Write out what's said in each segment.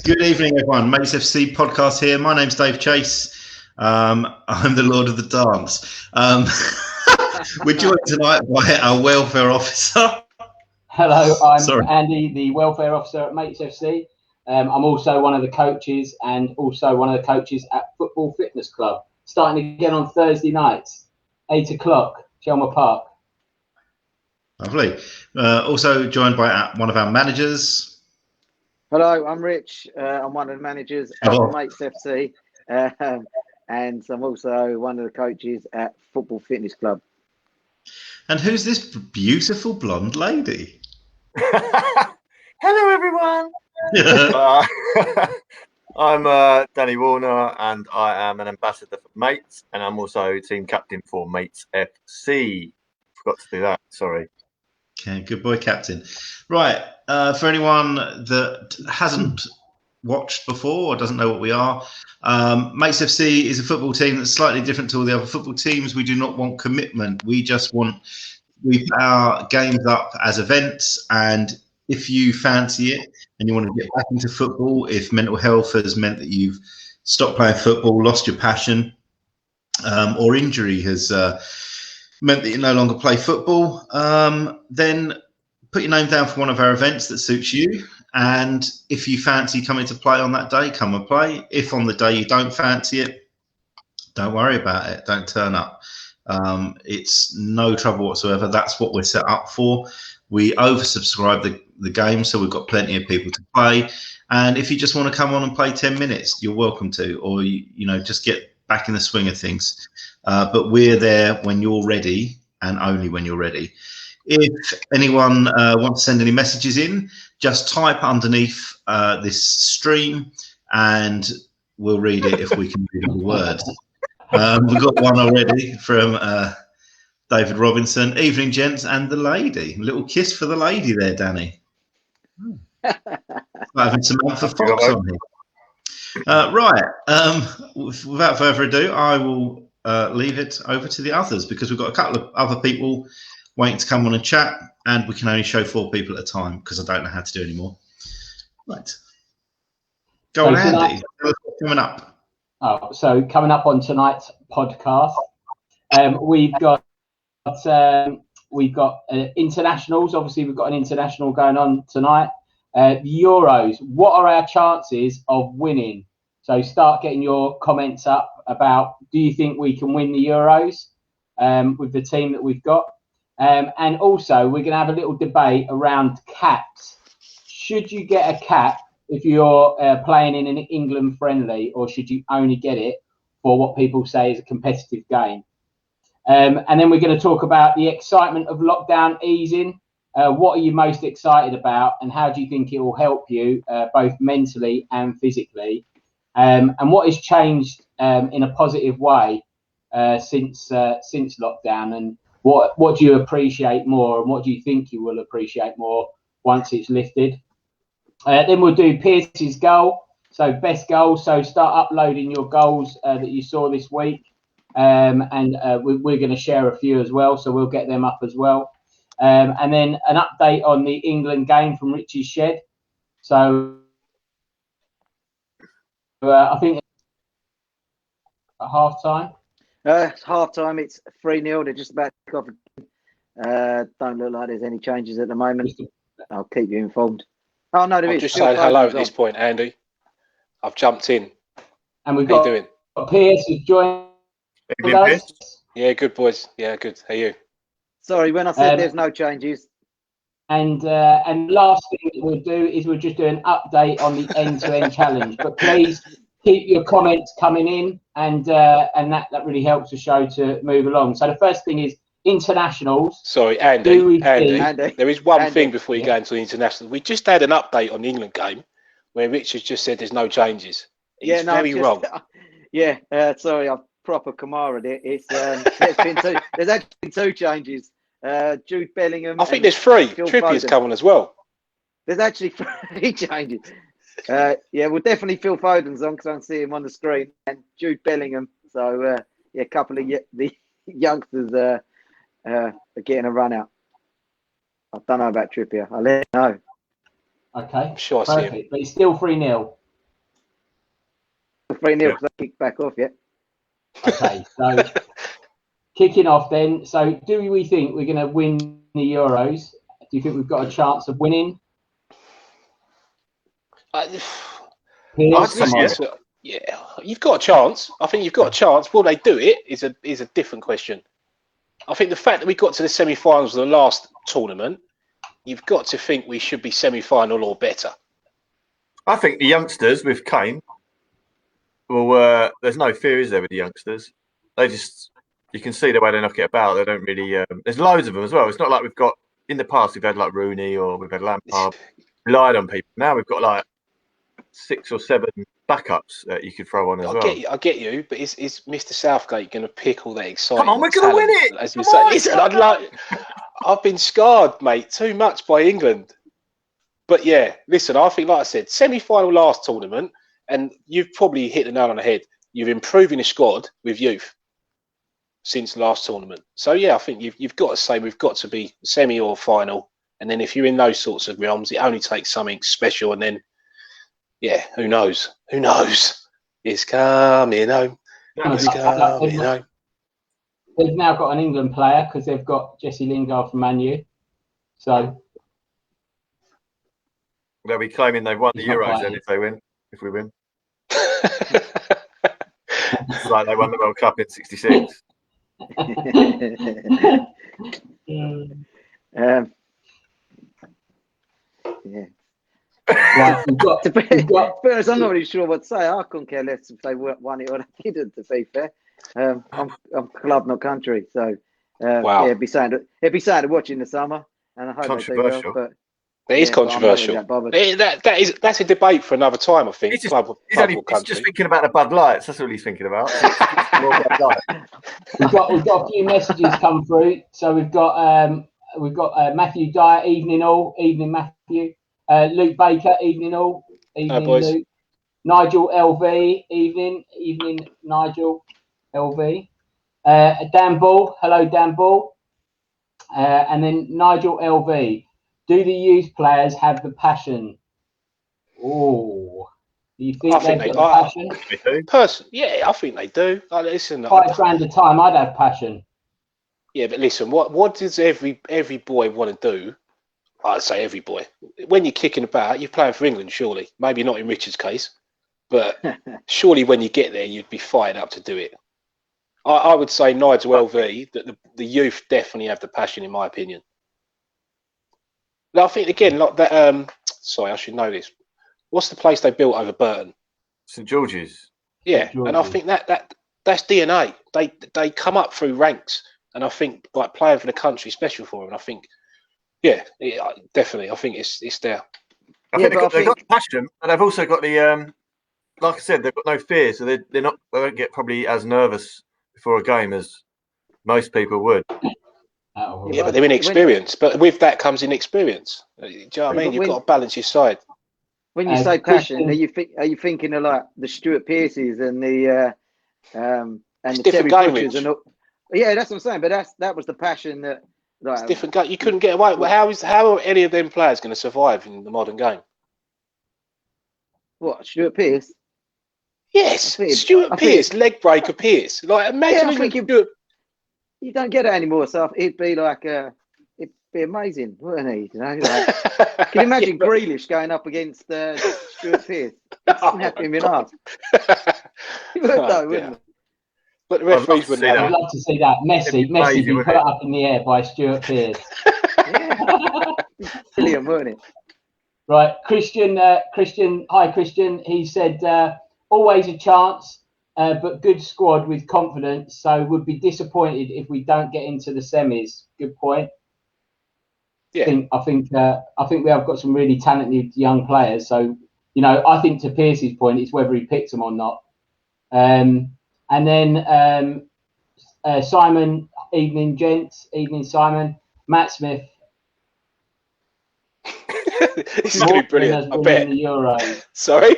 Good evening, everyone. Mates FC podcast here. My name's Dave Chase. I'm the Lord of the Dance. We're joined tonight by our welfare officer. Hello, I'm Andy, the welfare officer at Mates FC. I'm also one of the coaches and also one of the coaches at Football Fitness Club. Starting again on Thursday nights, 8 o'clock, Chelmer Park. Lovely. Also joined by one of our managers. Hello, I'm Rich. I'm one of the managers at Mates FC, and I'm also one of the coaches at Football Fitness Club. And who's this beautiful blonde lady? Hello, everyone. I'm Danny Warner, and I am an ambassador for Mates, and I'm also team captain for Mates FC. Forgot to do that. Sorry. Okay, good boy, captain. Right, for anyone that hasn't watched before or doesn't know what we are, Mates FC is a football team that's slightly different to all the other football teams. We do not want commitment. We put our games up as events, and if you fancy it and you want to get back into football, if mental health has meant that you've stopped playing football, lost your passion, or injury has meant that you no longer play football, then put your name down for one of our events that suits you. And if you fancy coming to play on that day, come and play. If on the day you don't fancy it, don't worry about it. Don't turn up. It's no trouble whatsoever. That's what we're set up for. We oversubscribe the game, so we've got plenty of people to play. And if you just want to come on and play 10 minutes, you're welcome to, or just get back in the swing of things. But we're there when you're ready, and only when you're ready. If anyone wants to send any messages in, just type underneath this stream, and we'll read it if we can read all the words. We've got one already from David Robinson. Evening, gents, and the lady. A little kiss for the lady there, Danny. Having Samantha Fox on here. Right. Without further ado, I will leave it over to the others, because we've got a couple of other people waiting to come on and chat, and we can only show 4 people at a time because I don't know how to do anymore. Right. Go on, Andy. What's coming up? So coming up on tonight's podcast, we've got internationals. Obviously, we've got an international going on tonight. The Euros. What are our chances of winning? So start getting your comments up about, do you think we can win the Euros with the team that we've got? And also, we're going to have a little debate around caps. Should you get a cap if you're playing in an England friendly, or should you only get it for what people say is a competitive game? And then we're going to talk about the excitement of lockdown easing. What are you most excited about, and how do you think it will help you both mentally and physically? And what has changed in a positive way since lockdown, and what do you appreciate more, and what do you think you will appreciate more once it's lifted? Then we'll do Pierce's goal, so best goal. So start uploading your goals that you saw this week, and we're going to share a few as well, so we'll get them up as well. And then an update on the England game from Richie's shed. So I think at half time. Half time, it's 3-0. They're just about to kick off. Don't look like there's any changes at the moment. I'll keep you informed. Oh no, there is. Just saying hello at this point, Andy. I've jumped in. And we've got Pierce who's joined us. Yeah, good boys. Yeah, good. How are you? Sorry, when I said there's no changes. And last thing that we'll do is we'll just do an update on the end-to-end challenge. But please keep your comments coming in, and that really helps the show to move along. So the first thing is internationals. Sorry, Andy. There is one thing before you go into the international. We just had an update on the England game where Richard just said there's no changes. He's very wrong. Yeah, sorry, I'm proper Kamara there. It's there's actually been 2 changes. Jude Bellingham. I think there's 3. Trippier's come on as well. There's actually 3 changes. Well, definitely Phil Foden's on, because I can see him on the screen, and Jude Bellingham. So a couple of the youngsters are getting a run out. I don't know about Trippier. I'll let you know. Okay, sure, perfect. But it's still 3-0. 3-0 because I kicked back off yet. Okay, so kicking off then. So do we think we're going to win the Euros? Do you think we've got a chance of winning? Piers, yeah, you've got a chance. I think you've got a chance. Will they do it? Is a different question. I think the fact that we got to the semi-finals of the last tournament, you've got to think we should be semi-final or better. I think the youngsters with Kane, well, there's no fear, is there, with the youngsters? They just, you can see the way they knock it about. They don't really. There's loads of them as well. It's not like we've got in the past. We've had like Rooney or we've had Lampard. Relied on people. Now we've got like 6 or 7 backups that you could throw on as well. I get you, but is Mr. Southgate going to pick all that excitement? Come on, we're going to win it. As you say, listen, I've been scarred, mate, too much by England. But yeah, listen, I think, like I said, semi-final last tournament, and you've probably hit the nail on the head. You're improving the squad with youth since last tournament. So yeah, I think you've got to say we've got to be semi or final, and then if you're in those sorts of realms, it only takes something special, and then. Yeah, who knows? Who knows? It's coming home. It's coming home. They've now got an England player because they've got Jesse Lingard from Man U. So they'll be claiming they've won the Euros then if we win. It's like they won the World Cup in '66. Yeah. Right, I'm not really sure what to say. I couldn't care less if they won it or they didn't. To be fair, I'm club, not country. So wow, yeah, it'd be sad to watch in the summer, and I hope controversial. They do well, but it is controversial. That's a debate for another time. I think. He's just thinking about the Bud Lights. That's all he's thinking about. We've got a few messages come through. So we've got Matthew Dyer, evening all, evening Matthew. Luke Baker, evening all. Evening, Luke. Nigel LV, evening Nigel LV. Dan Ball, hello Dan Ball. And then Nigel LV. Do the youth players have the passion? Oh, do you think they've got the passion? Yeah, I think they do. Listen, £5 a time, I'd have passion. Yeah, but listen, what does every boy want to do? I'd say every boy. When you're kicking about, you're playing for England, surely. Maybe not in Richard's case, but surely when you get there, you'd be fired up to do it. I would say Nigel LV, that the youth definitely have the passion, in my opinion. Now, I think, again, like that, sorry, I should know this. What's the place they built over Burton? St George's. Yeah, and I think that's DNA. They come up through ranks, and I think like playing for the country special for them. And I think, yeah, definitely. I think it's there. I think they've got passion, and they've also got the like I said, they've got no fear, so they won't get probably as nervous before a game as most people would. Yeah, but they're inexperienced. But with that comes inexperience. Do you know what I mean? You've got to balance your side. When you say passion, are you thinking of like the Stuart Pearces and the and the Terry Butchers and all? Yeah, that's what I'm saying. But that was the passion that. Like, it's different. You couldn't get away. How are any of them players going to survive in the modern game? What, Stuart Pearce? Yes, Stuart Pearce, leg breaker Pearce. Like imagine you don't get it anymore. So it'd be like it'd be amazing, wouldn't he? You know, like, can you imagine Grealish going up against Stuart Pearce? Snap him in half. He would though, wouldn't he? But the referees wouldn't. I'd love to see that. Messi be put up in the air by Stuart Pearce. Brilliant, weren't it? Right, Christian. Hi, Christian. He said, always a chance, but good squad with confidence. So would be disappointed if we don't get into the semis. Good point. Yeah, I think we have got some really talented young players. So I think to Pearce's point, it's whether he picks them or not. And then Simon, evening gents, evening Simon, Matt Smith. This is going to be brilliant. I bet. The Euros. Sorry.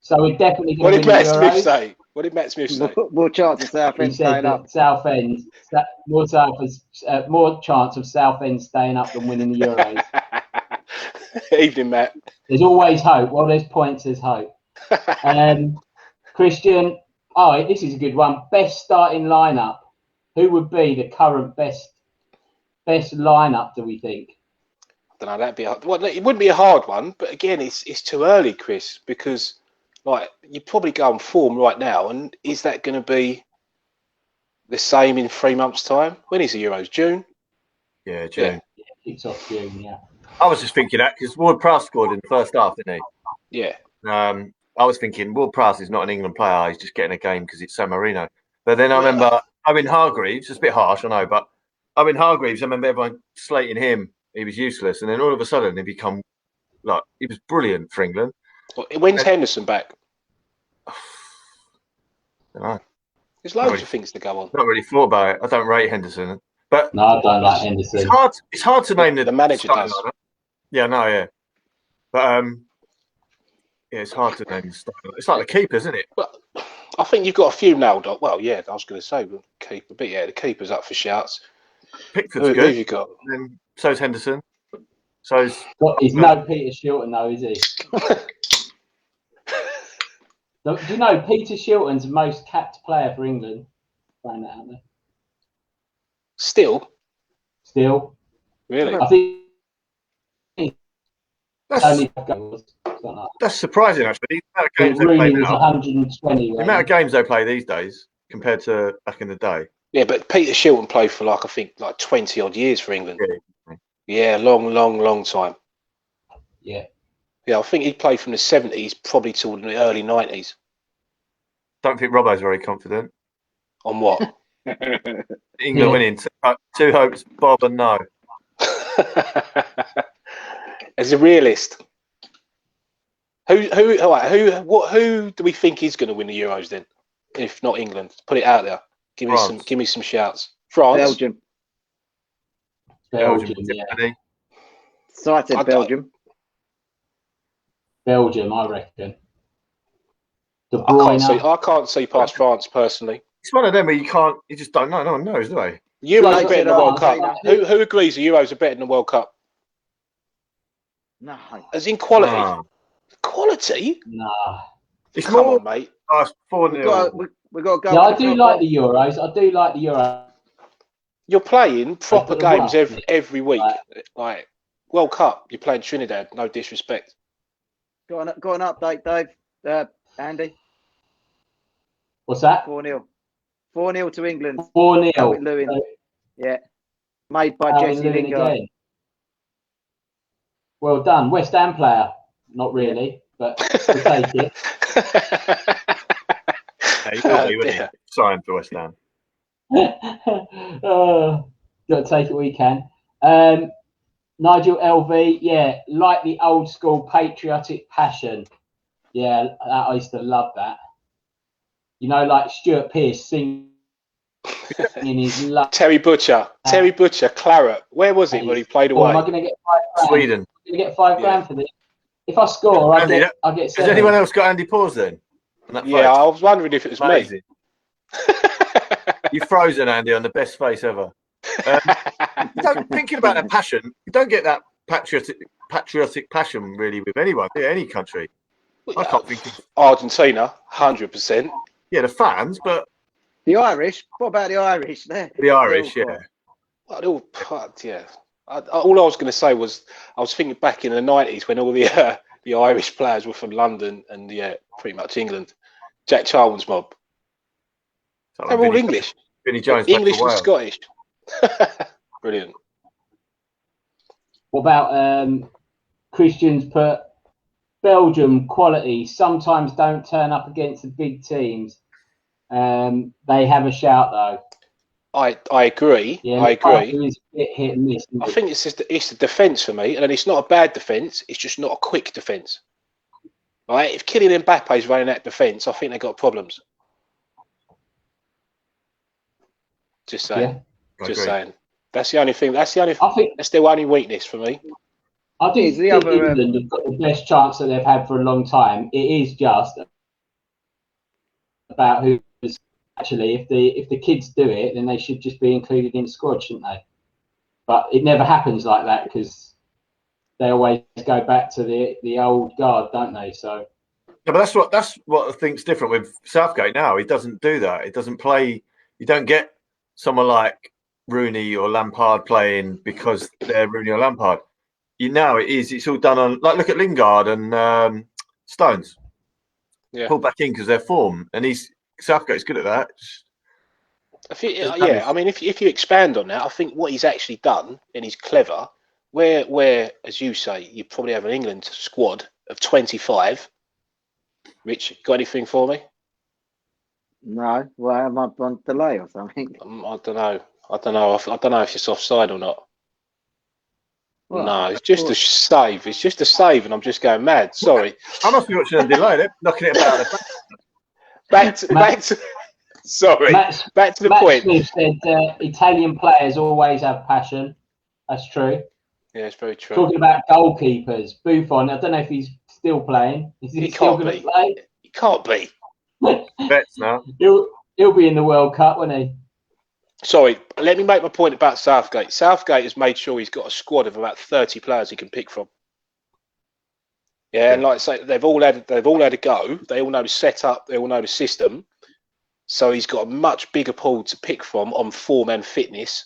So we're definitely going to win the Euros. What did Matt Smith say? More chance of Southend staying up. Southend. More chance of Southend staying up than winning the Euros. Evening, Matt. There's always hope. Well, there's points. There's hope. Christian, this is a good one. Best starting lineup. Who would be the current best lineup, do we think? I don't know, that'd be well, it wouldn't be a hard one, but again, it's too early, Chris, because like you probably go on form right now, and is that going to be the same in 3 months' time? When is the Euros? June? Yeah, June. Yeah, kicks off June, yeah. I was just thinking that because Ward-Prowse scored in the first half, didn't he? Yeah. I was thinking Ward-Prowse is not an England player. He's just getting a game because it's San Marino. But then I remember Owen Hargreaves. It's a bit harsh, I know, but Owen Hargreaves. I remember everyone slating him. He was useless, and then all of a sudden he become like he was brilliant for England. When's Henderson back? I don't know. There's loads of things to go on. Not really thought about it. I don't rate Henderson, but no, I don't like Henderson. It's hard to name the manager does. Yeah, no, yeah, but yeah, it's hard to name the style. It's like the keepers, isn't it? Well, I think you've got a few nailed on. Well, yeah, I was going to say the keeper, but yeah, the keeper's up for shouts. Pickford's good. Who have you got? And so's Henderson. So's. He's no Peter Shilton, though, is he? Do you know Peter Shilton's the most capped player for England? Find that out there. Still? I Really? think only goals. That's surprising, actually. The amount of games Rooney they play was now, 120. the amount of games they play these days compared to back in the day. Yeah, but Peter Shilton played for I think 20 odd years for England. Yeah, long time. Yeah. Yeah, I think he played from the 70s probably till the early 90s. Don't think Robbo's very confident. On what? England winning. Two hopes, Bob and no. As a realist, who do we think is going to win the Euros then? If not England, put it out there. Give me some shouts. France, Belgium, yeah. Cited Belgium. Belgium, I reckon. I can't see past France personally. It's one of them where you just don't know. No one knows, do they? Euros are better than the World Cup. Who agrees the Euros are better than the World Cup? No. As in quality. No. Quality? Nah. It's more, on, mate. 4-0. We got to go. Yeah, I do like the Euros. You're playing proper games every week. Like World Cup, you're playing Trinidad. No disrespect. Got an update, Dave. Andy. What's that? 4-0. 4-0 to England. 4-0. Yeah. Made by Jesse Lingard. Well done. West Ham player. Not really, but we'll take it. Signed for West Ham. Got to take it we can. Nigel LV, yeah, like the old school patriotic passion. Yeah, I used to love that. You know, like Stuart Pearce singing his love. Terry Butcher, Claret. Where was it when he played away? Am I going to get £5? Sweden. I'm going to get £5 for this. If I score, I get 7. Has anyone else got Andy Paws then? Yeah, I was wondering if it was me. You've frozen, Andy, on the best face ever. Thinking about that passion, you don't get that patriotic passion really with anyone, any country. I can't think of Argentina, 100%. Yeah, the fans, but the Irish. What about the Irish? There. The Irish, yeah. Well, yeah. All I was going to say was I was thinking back in the 90s when all the Irish players were from London and pretty much England. Jack Charlton's mob. They're all English. Vinnie Jones, English and Scottish. Brilliant. What about Christians put Belgium quality sometimes don't turn up against the big teams. They have a shout though. I agree. Yeah, I agree. It's a bit hit and miss, I think it's the defence for me, and it's not a bad defence. It's just not a quick defence. Right? If Kylian Mbappe is running that defence, I think they've got problems. Just saying. Yeah. Just saying. That's the only thing. That's their only weakness for me. I think England have got the best chance that they've had for a long time. It is just about who is actually. If the kids do it, then they should just be included in the squad, shouldn't they? But it never happens like that because they always go back to the old guard, don't they? So Yeah, but that's what I think's different with Southgate now. He doesn't do that. He doesn't play. You don't get someone like Rooney or Lampard playing because they're Rooney or Lampard. It's all done on, like, look at Lingard and Stones. Yeah. Pull back in because they're form, and Southgate's good at that. I mean, if you expand on that, I think what he's actually done, and he's clever, where as you say, you probably have an England squad of 25. Rich, got anything for me? No, well, am I on delay or something? I don't know. I don't know if it's offside or not. Well, No, it's just a save. It's just a save, and I'm just going mad. Sorry. I must be watching on delay. They're knocking it about. Sorry. Back to the point. Smith said Italian players always have passion. That's true. Yeah, it's very true. Talking about goalkeepers, Buffon. I don't know if he's still playing. Is he still going to play? He can't be. Bets now. He'll be in the World Cup, won't he? Sorry, let me make my point about Southgate. Southgate has made sure he's got a squad of about 30 players he can pick from. Yeah, and like I say, they've all had a go. They all know the setup. They all know the system. So he's got a much bigger pool to pick from on form and fitness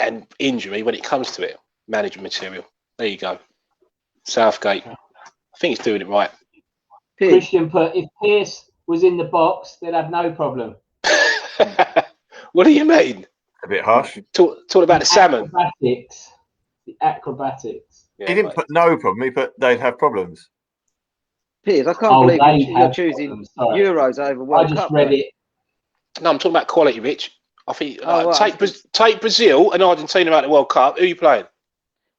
and injury when it comes to it. Management material. There you go. Southgate. I think he's doing it right. Christian put, if Pearce was in the box, they'd have no problem. What do you mean? A bit harsh. Talk about the salmon. The acrobatics. Yeah, He didn't put no problem. He put they'd have problems. Piers, I can't believe you're choosing Euros over World Cup. I just read it. No, I'm talking about quality, Rich. I think take Brazil and Argentina out of the World Cup. Who are you playing?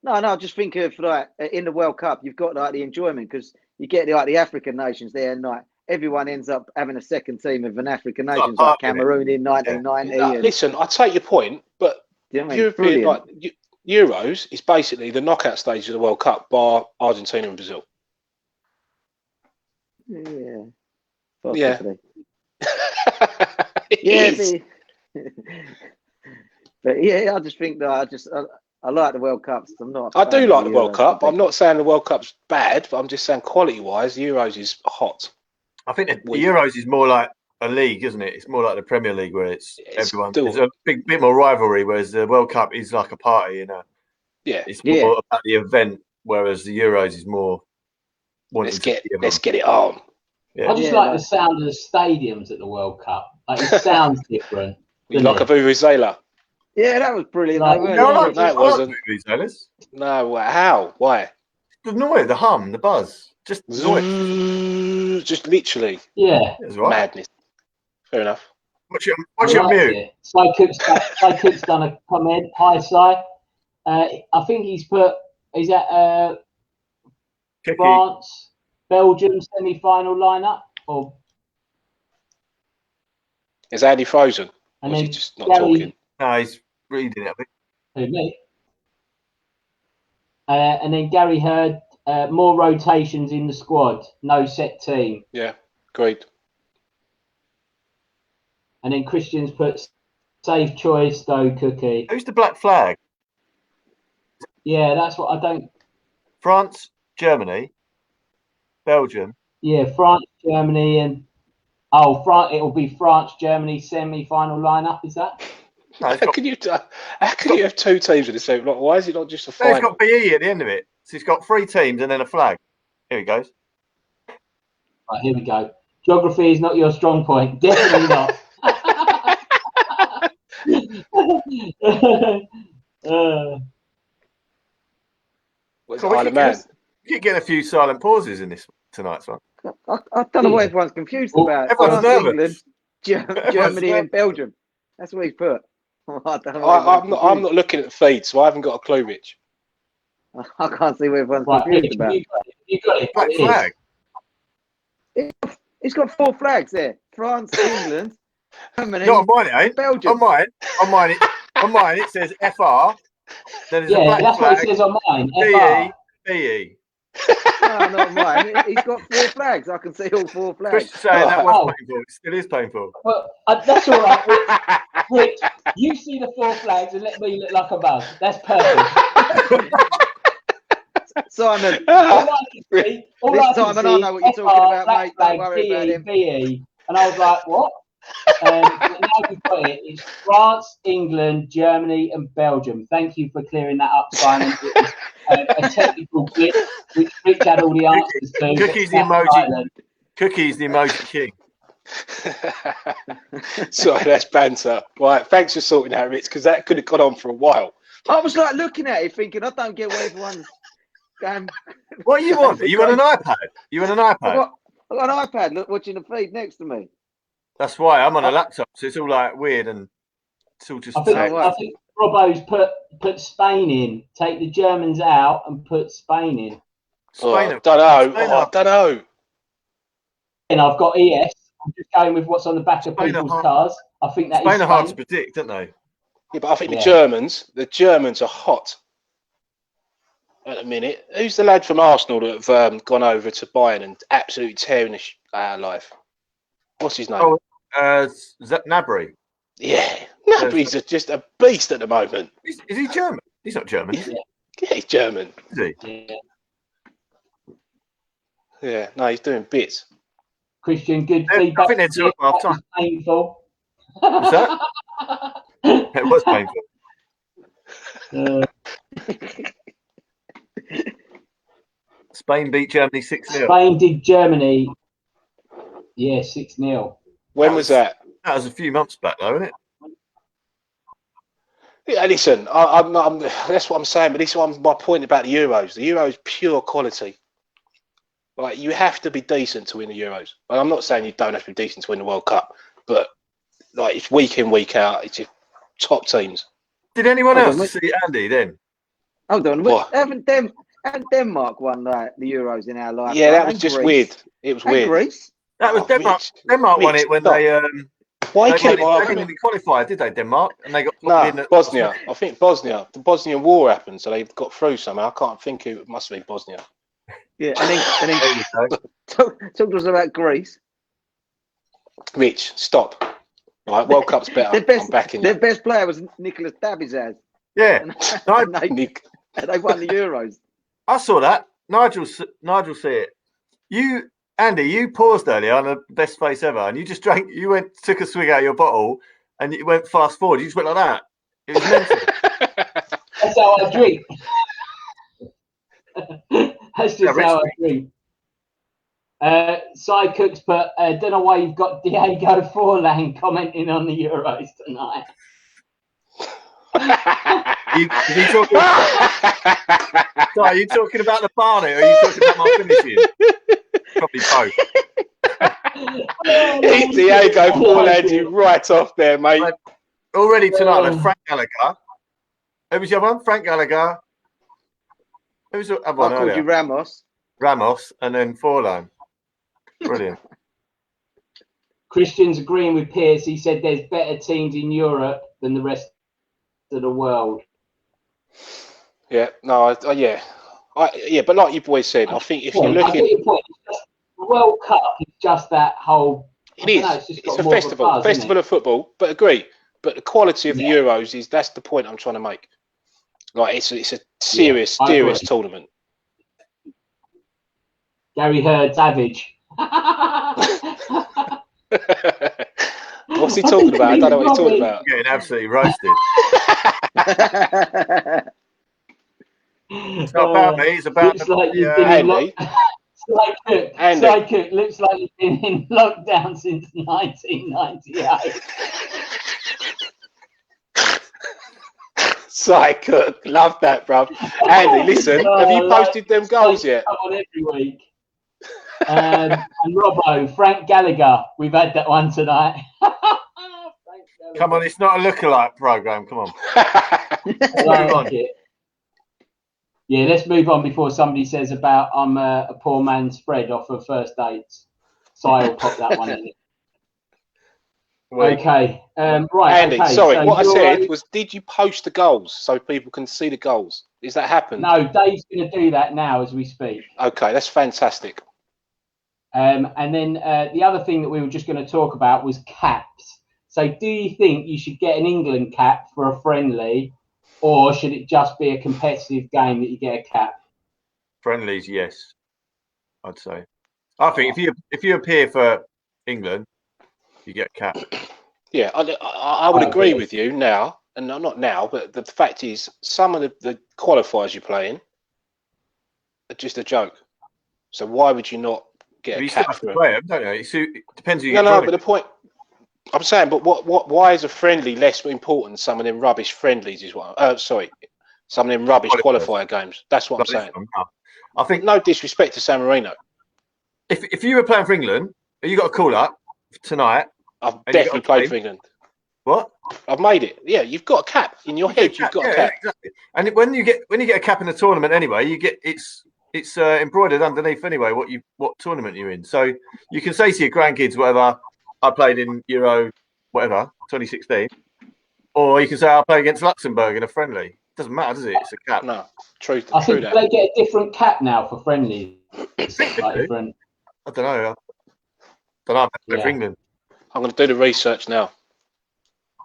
No, just think of, like, in the World Cup, you've got, like, the enjoyment because you get, like, the African nations there, and, like, everyone ends up having a second team of an African nations, like Cameroon in 1990. No, listen, I take your point, but European, like, Euros is basically the knockout stage of the World Cup, bar Argentina and Brazil. Yeah. Possibly. Yeah. But yeah, I just think that I like the World Cups. I do like the World Cup. I'm not saying the World Cup's bad, but I'm just saying quality-wise, Euros is hot. I think the Euros is more like a league, isn't it? It's more like the Premier League where it's everyone. There's a bit more rivalry, whereas the World Cup is like a party, you know. Yeah, it's more about the event, whereas the Euros is more. Let's get it on. Yeah. I just like the sound of the stadiums at the World Cup. Like, it sounds different. You like a vuvuzela? Yeah, that was brilliant. That wasn't. No, how? Why? The noise, the hum, the buzz, just noise. Just literally. Yeah, right. Madness. Fair enough. What's your mute? Cy Cook's done a comment. Hi, Cy. I think he's at France, Belgium semi-final lineup, or is Andy frozen? And or then is he just not talking? No, he's reading it. Who, me? And then Gary Heard, more rotations in the squad, no set team. Yeah, great. And then Christian's put safe choice though, Cookie. Who's the black flag? Yeah, that's what I don't. France, Germany, Belgium. Yeah, France, Germany, and France. It'll be France, Germany semi-final lineup. Is that? No, how can you have two teams in the same? Like, why is it not just a final? It's got BE at the end of it, so it's got 3 teams and then a flag. Here it goes. Right, here we go. Geography is not your strong point. Definitely not. You're getting a few silent pauses in tonight's one. I don't know what everyone's confused about. Everyone's nervous. England, Germany and Belgium. That's what he's put. I'm not looking at the feed, so I haven't got a clue, Rich. I can't see what everyone's confused about. You got it. Black flag. It's got 4 flags there. France, England, Germany, not on mine, it ain't. Belgium. On mine, it says FR. Then there's a black that's flag. what it says on mine. BE. No, not mine. He's got 4 flags. I can see all 4 flags. Chris is saying that was painful. It still is painful. Well, that's all right. Rich, you see the 4 flags and let me look like a bug. That's perfect. Simon. All Simon, I know what you're talking about, mate. Don't worry about him. BE, and I was like, what? But now we've got it. It's France, England, Germany, and Belgium. Thank you for clearing that up, Simon. It was a technical glitch, which Rich had all the answers to. Cookie's the emoji. Cookie's the emoji king. Sorry, that's banter. Right, thanks for sorting that, Rich, because that could have gone on for a while. I was like looking at it, thinking, I don't get what everyone's going. What are you on? Are you on an iPad? You on an iPad? I've got an iPad. Look, watching the feed next to me. That's why I'm on a laptop, so it's all like weird and it's all just. I think Robbo's put Spain in. Take the Germans out and put Spain in. I don't know. And I've got ES. I'm just going with what's on the back of people's cars. I think that Spain are hard to predict, aren't they? Yeah, but I think the Germans are hot at the minute. Who's the lad from Arsenal that have gone over to Bayern and absolutely tearing the out of life? What's his name? Oh, Gnabry. Yeah, Gnabry's just a beast at the moment. Is he German? He's not German, is he? Yeah, he's German. Is he? Yeah, no, he's doing bits. Christian, good feedback. I think they're two half time. Painful. What's that? It was painful. Spain beat Germany 6-0. Spain did Germany. Yeah, 6-0. When was that? That was a few months back, though, isn't it? Yeah, listen, I'm that's what I'm saying, but this is my point about the Euros. The Euros is pure quality. Like, you have to be decent to win the Euros. And I'm not saying you don't have to be decent to win the World Cup, but like, it's week in, week out. It's just top teams. Did anyone else see Andy then? Hold on, haven't Denmark won the Euros in our life? Yeah, that was just weird. It was weird. Greece? That was Denmark. Denmark won it when they Why they keep didn't really qualify, did they? Denmark, and they got Bosnia. I think Bosnia. The Bosnian War happened, so they got through somehow. I can't think who. It must have been Bosnia. Yeah, and then talk to us about Greece. Rich, stop. Right, World Cup's better. I'm backing their you. best player was Nicolas Dabizaz. Yeah, and they won the Euros. I saw that. Nigel see it. Andy, you paused earlier on the best face ever, and you just drank. You took a swig out of your bottle, and you went fast forward. You just went like that. It was mental. That's how I drink. That's just how I drink. Side Cooks put, don't know why you've got Diego Forlan commenting on the Euros tonight. Are you talking about the party, or are you talking about my finishing? Probably both. Diego Forlan, you right off there, mate. Already tonight, there's Frank Gallagher. Who was the other one? Frank Gallagher. Who was the other one? I called you Ramos. Ramos, and then Forlan. Brilliant. Christian's agreeing with Pierce. He said there's better teams in Europe than the rest of the world. Yeah, no, but like you've always said, I think if you're looking, the World Cup is just that whole. It is. It's a festival of football. But agree. But the quality of the Euros that's the point I'm trying to make. Like, it's a serious tournament. Gary Hurd, savage. What's he talking about? I don't know what he's talking about. Getting absolutely roasted. It's not about me. It's about Andy. Sly Cook looks like he's been in lockdown since 1998. Sly Cook, love that, bruv. Andy, listen, have you posted them goals yet? On every week. And Robbo, Frank Gallagher, we've had that one tonight. Come on, it's not a lookalike program. Come on. Yeah, let's move on before somebody says about I'm a poor man's spread off of first dates. So I'll pop that one in. Okay, right. Andy, okay, sorry, so what I said was, did you post the goals so people can see the goals? Is that happened? No, Dave's going to do that now as we speak. Okay, that's fantastic. And then the other thing that we were just going to talk about was caps. So do you think you should get an England cap for a friendly, or should it just be a competitive game that you get a cap? Friendlies, yes, I'd say. I think if you appear for England, you get a cap. Yeah, I would agree with you now, and not now, but the fact is, some of the qualifiers you're playing are just a joke. So why would you not get a cap for play them, don't you? It depends who you No, but the point I'm saying, but why is a friendly less important than some of them rubbish friendlies? Is what? Some of them rubbish qualifier games. That's what I'm saying. I think no disrespect to San Marino. If you were playing for England, you got a call up tonight. I've definitely played for England. What? I've made it. Yeah, you've got a cap in your head. You've got a cap. Exactly. And when you get a cap in a tournament anyway, you get it's embroidered underneath anyway what tournament you're in. So you can say to your grandkids, whatever, I played in Euro, whatever, 2016, or you can say I played against Luxembourg in a friendly. It doesn't matter, does it? It's a cap. No, true. I think they get a different cap now for friendlies. Different. I don't know. For England. I'm going to do the research now.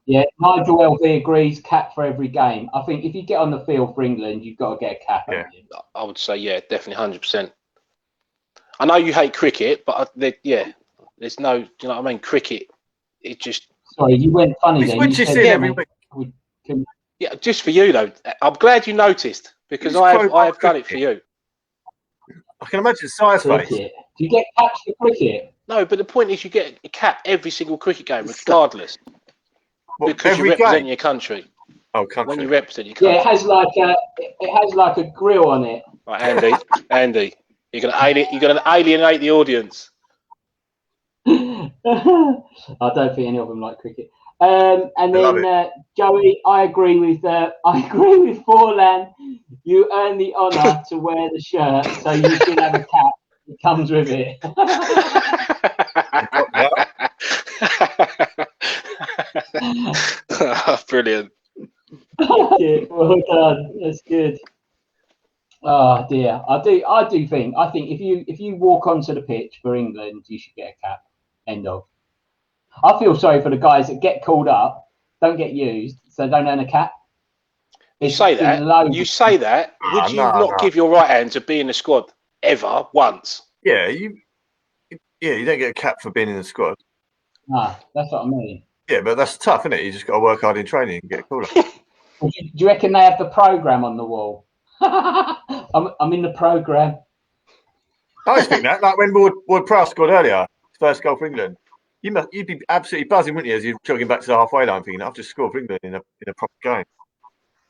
Yeah, Nigel LV agrees, cap for every game. I think if you get on the field for England, you've got to get a cap. Yeah, I would say, definitely 100%. I know you hate cricket, but there's no, do you know what I mean? Cricket, it just... Sorry, you went funny there. You said, every week. Yeah, just for you, though. I'm glad you noticed, because I have done it for you. I can imagine size face. Do you get caps for cricket? No, but the point is you get a cap every single cricket game, regardless. What, because you represent your country. Oh, country. When you represent your country. Yeah, it has like a grill on it. Right, Andy, you're gonna alienate the audience. I don't think any of them like cricket. And then Joey, I agree with Forlan. You earn the honour to wear the shirt, so you should have a cap that comes with it. Brilliant. Well done. That's good. Oh dear. I think if you walk onto the pitch for England, you should get a cap. End of. I feel sorry for the guys that get called up, don't get used, so don't earn a cap. You say that. Would you not give your right hand to be in the squad ever once? Yeah, you don't get a cap for being in the squad. Nah, that's what I mean. Yeah, but that's tough, isn't it? You just got to work hard in training and get called up. Do you reckon they have the programme on the wall? I'm in the programme. I always think that, like when Ward Prowse scored earlier, his first goal for England, you'd be absolutely buzzing, wouldn't you, as you're jogging back to the halfway line thinking, I've just scored for England in a proper game.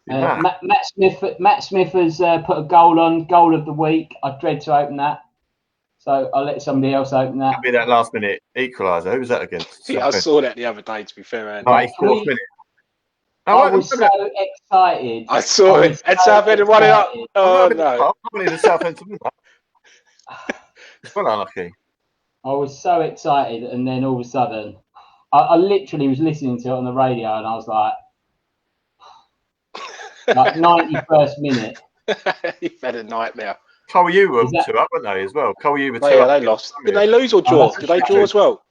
Matt Smith has put a goal of the week. I dread to open that. So I'll let somebody else open that. It'll be that last minute equaliser. Who was that against? Yeah, I saw that the other day, to be fair, Andy. 94th minute. I was so excited. I saw it. And Southampton won it up. Oh, no. I'm in the Southampton. It's well unlucky. I was so excited, and then all of a sudden, I literally was listening to it on the radio, and I was like 91st minute. You've had a nightmare. Cole U were 2 up, weren't they, as well? Cole U were 2 up. Yeah, they lost. Did they lose or draw? Did they draw as well?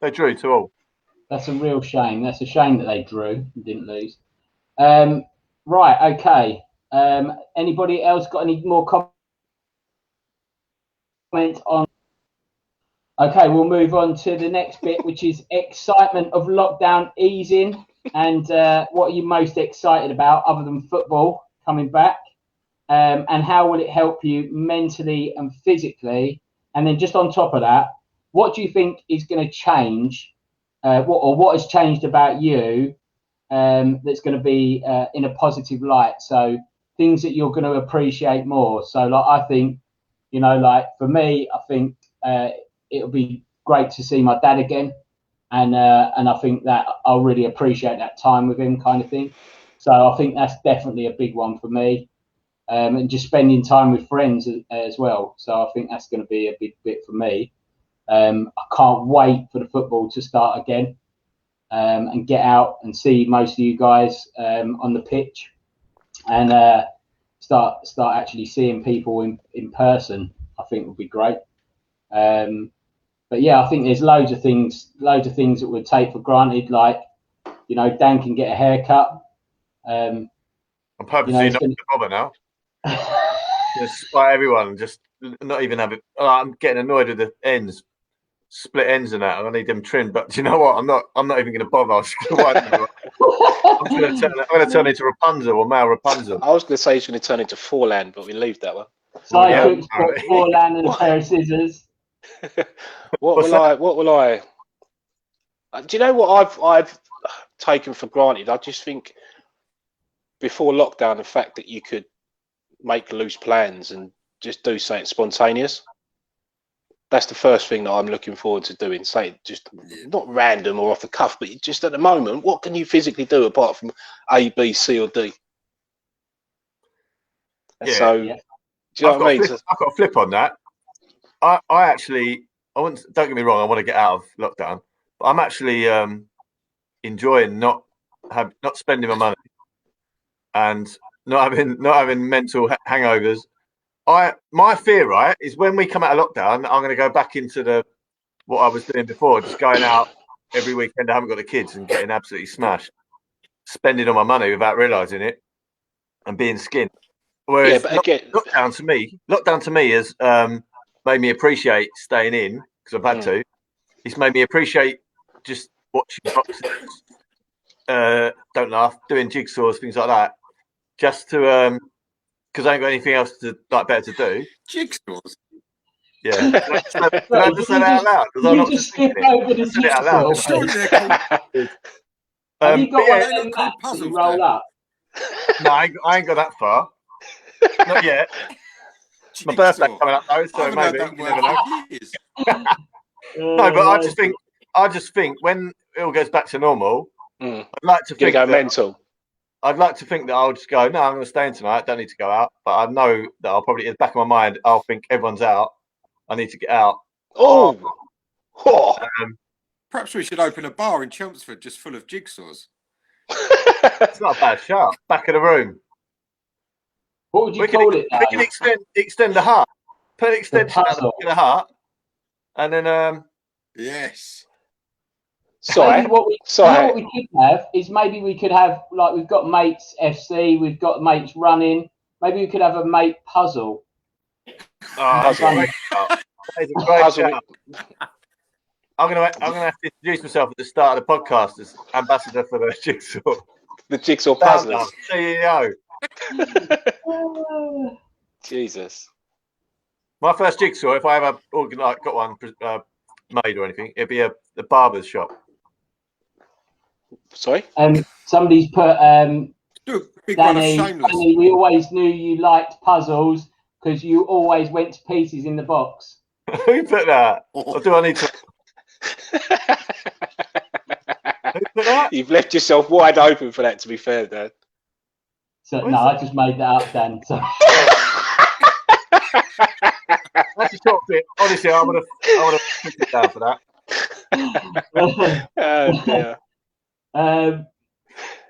They drew 2-2. That's a real shame. That's a shame that they drew and didn't lose. Right, okay. Anybody else got any more comments on? Okay, we'll move on to the next bit, which is excitement of lockdown easing. And what are you most excited about other than football coming back? And how will it help you mentally and physically? And then just on top of that, what do you think is going to change? What has changed about you that's going to be in a positive light? So things that you're going to appreciate more. So like I think, for me, I think it'll be great to see my dad again. And I think that I'll really appreciate that time with him, kind of thing. So I think that's definitely a big one for me. And just spending time with friends as well. So I think that's going to be a big bit for me. I can't wait for the football to start again and get out and see most of you guys on the pitch and start actually seeing people in person. I think would be great. But yeah, I think there's loads of things that we'd take for granted, like Dan can get a haircut. I'm purposely not going to bother now. going to spite everyone and just not even have it. Oh, I'm getting annoyed with the ends, split ends and that. I need them trimmed. But do you know what? I'm not even going to bother. I'm going to turn into Rapunzel or male Rapunzel. I was going to say he's going to turn into Forlan, but we leave that one. Cyclips got Forlan and a pair of scissors. What will I? Do you know what I've taken for granted? I just think before lockdown, the fact that you could make loose plans and just do something spontaneous. That's the first thing that I'm looking forward to doing. Say just not random or off the cuff, but just at the moment, what can you physically do apart from A, B, C, or D? Yeah. So, do you know what I mean? I've got a flip on that. I don't get me wrong. I want to get out of lockdown, but I'm actually enjoying not spending my money and not having mental hangovers. My fear, right, is when we come out of lockdown, I'm going to go back into what I was doing before, just going out every weekend. I haven't got the kids and getting absolutely smashed, spending all my money without realising it, and being skinned. Whereas lockdown to me has made me appreciate staying in because I've had to. It's made me appreciate just watching boxes, don't laugh, doing jigsaws, things like that, just to because I ain't got anything else better to do. Jigsaws. Yeah. Did I just say that out loud? Because I'm not just thinking it. I said it out loud. Surely they're called, Have you got one of they're them not called maps that puzzles, you roll then? up? No, I ain't got that far. Not yet. My birthday coming up though, I so haven't heard maybe that you word never know. for years. No, but I just think when it all goes back to normal, I'd like to think go mental. I'd like to think that I'll just go, no, I'm going to stay in tonight. Don't need to go out. But I know that I'll probably, in the back of my mind, I'll think everyone's out. I need to get out. Perhaps we should open a bar in Chelmsford just full of jigsaws. It's not a bad shout. Back of the room. What would you call it? We can extend the heart. Put an extension at the back of the heart. And then... Yes. Maybe what we could have is maybe we could have, like, we've got mates FC, we've got mates running. Maybe we could have a mate puzzle. That's a great shout. That is a great shout. I'm gonna have to introduce myself at the start of the podcast as ambassador for the jigsaw. The jigsaw puzzlers. CEO. Jesus. My first jigsaw, if I ever got one made or anything, it'd be the barber's shop. Sorry? Somebody's put big one of Danny, Shameless. we always knew you liked puzzles because you always went to pieces in the box. Who put that? Or do I need to? Who put that? You've left yourself wide open for that, to be fair, Dan. So no, I just made that up, Dan. So. That's a short bit. Honestly, I would have put it down for that. Oh dear.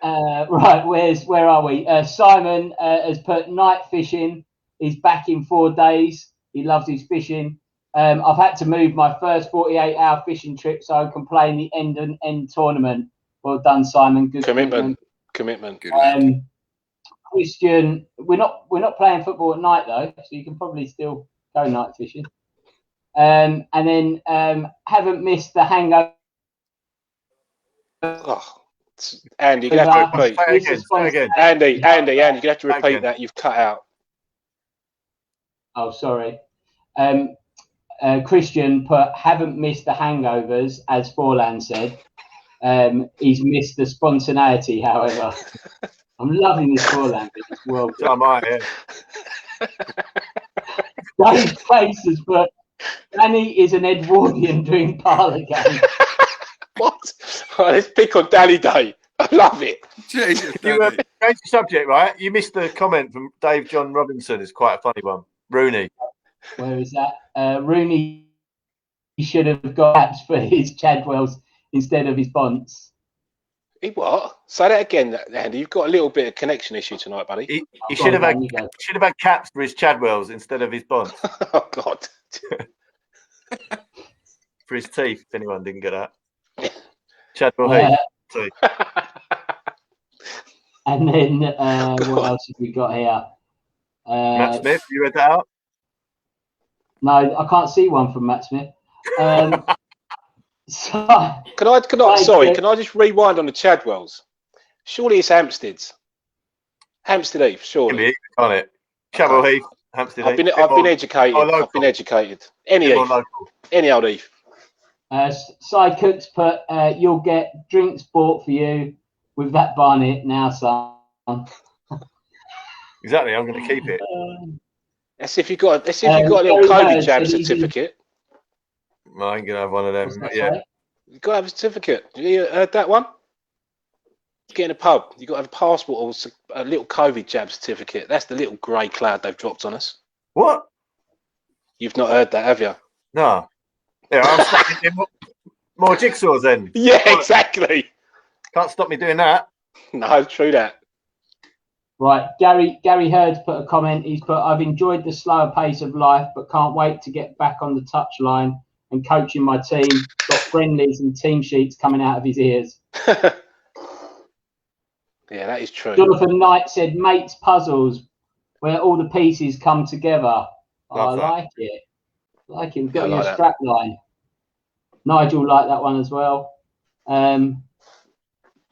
Right, where are we? Simon has put night fishing. He's back in 4 days. He loves his fishing. I've had to move my first 48-hour fishing trip so I can play in the end tournament. Well done, Simon. Good commitment. Good lad. Christian, we're not playing football at night though, so you can probably still go night fishing. And then haven't missed the hangover. Oh, Andy, you have to repeat. Say again. Andy, you have to repeat that. You've cut out. Oh, sorry. Christian put haven't missed the hangovers, as Forlan said. He's missed the spontaneity, however. I'm loving this Forlan bit. It's well good. I might, yeah. Dave Faces put Danny is an Edwardian doing parlour game. What? Oh, let's pick on Danny Day. I love it. Jesus, You change the subject, right? You missed the comment from Dave John Robinson. It's quite a funny one. Rooney. Where is that? Rooney should have got apps for his Chadwells instead of his Bonts. He what? Say that again, Andy. You've got a little bit of connection issue tonight, buddy. He should have had caps for his Chadwells instead of his Bonds. Oh God. For his teeth, if anyone didn't get that. Chadwell Heath. And then what else have we got here? Matt Smith, you read that out? No, I can't see one from Matt Smith. So, Can I just rewind on the Chadwells? Surely it's Hampstead's. Hampstead Heath, surely. Can't it? Chadwell Heath, Hampstead Heath. I've been educated. I've been educated. Any Heath. Any old Heath. Side Cooks put, you'll get drinks bought for you with that Barnet now, son. Exactly, I'm going to keep it. Let's see if you've got a little COVID jab certificate. I ain't going to have one of them. Yeah. You've got to have a certificate. Have you heard that one? Get in a pub. You've got to have a passport or a little COVID jab certificate. That's the little grey cloud they've dropped on us. What? You've not heard that, have you? No. Yeah, I'm stuck more jigsaws then. Yeah, exactly. Can't stop me doing that. No, true that. Right, Gary Hurd's put a comment. He's put, I've enjoyed the slower pace of life, but can't wait to get back on the touchline and coaching my team. Got friendlies and team sheets coming out of his ears. Yeah, that is true. Jonathan Knight said, mates puzzles, where all the pieces come together. I like it. Like it. We've got your strap line. Nigel liked that one as well.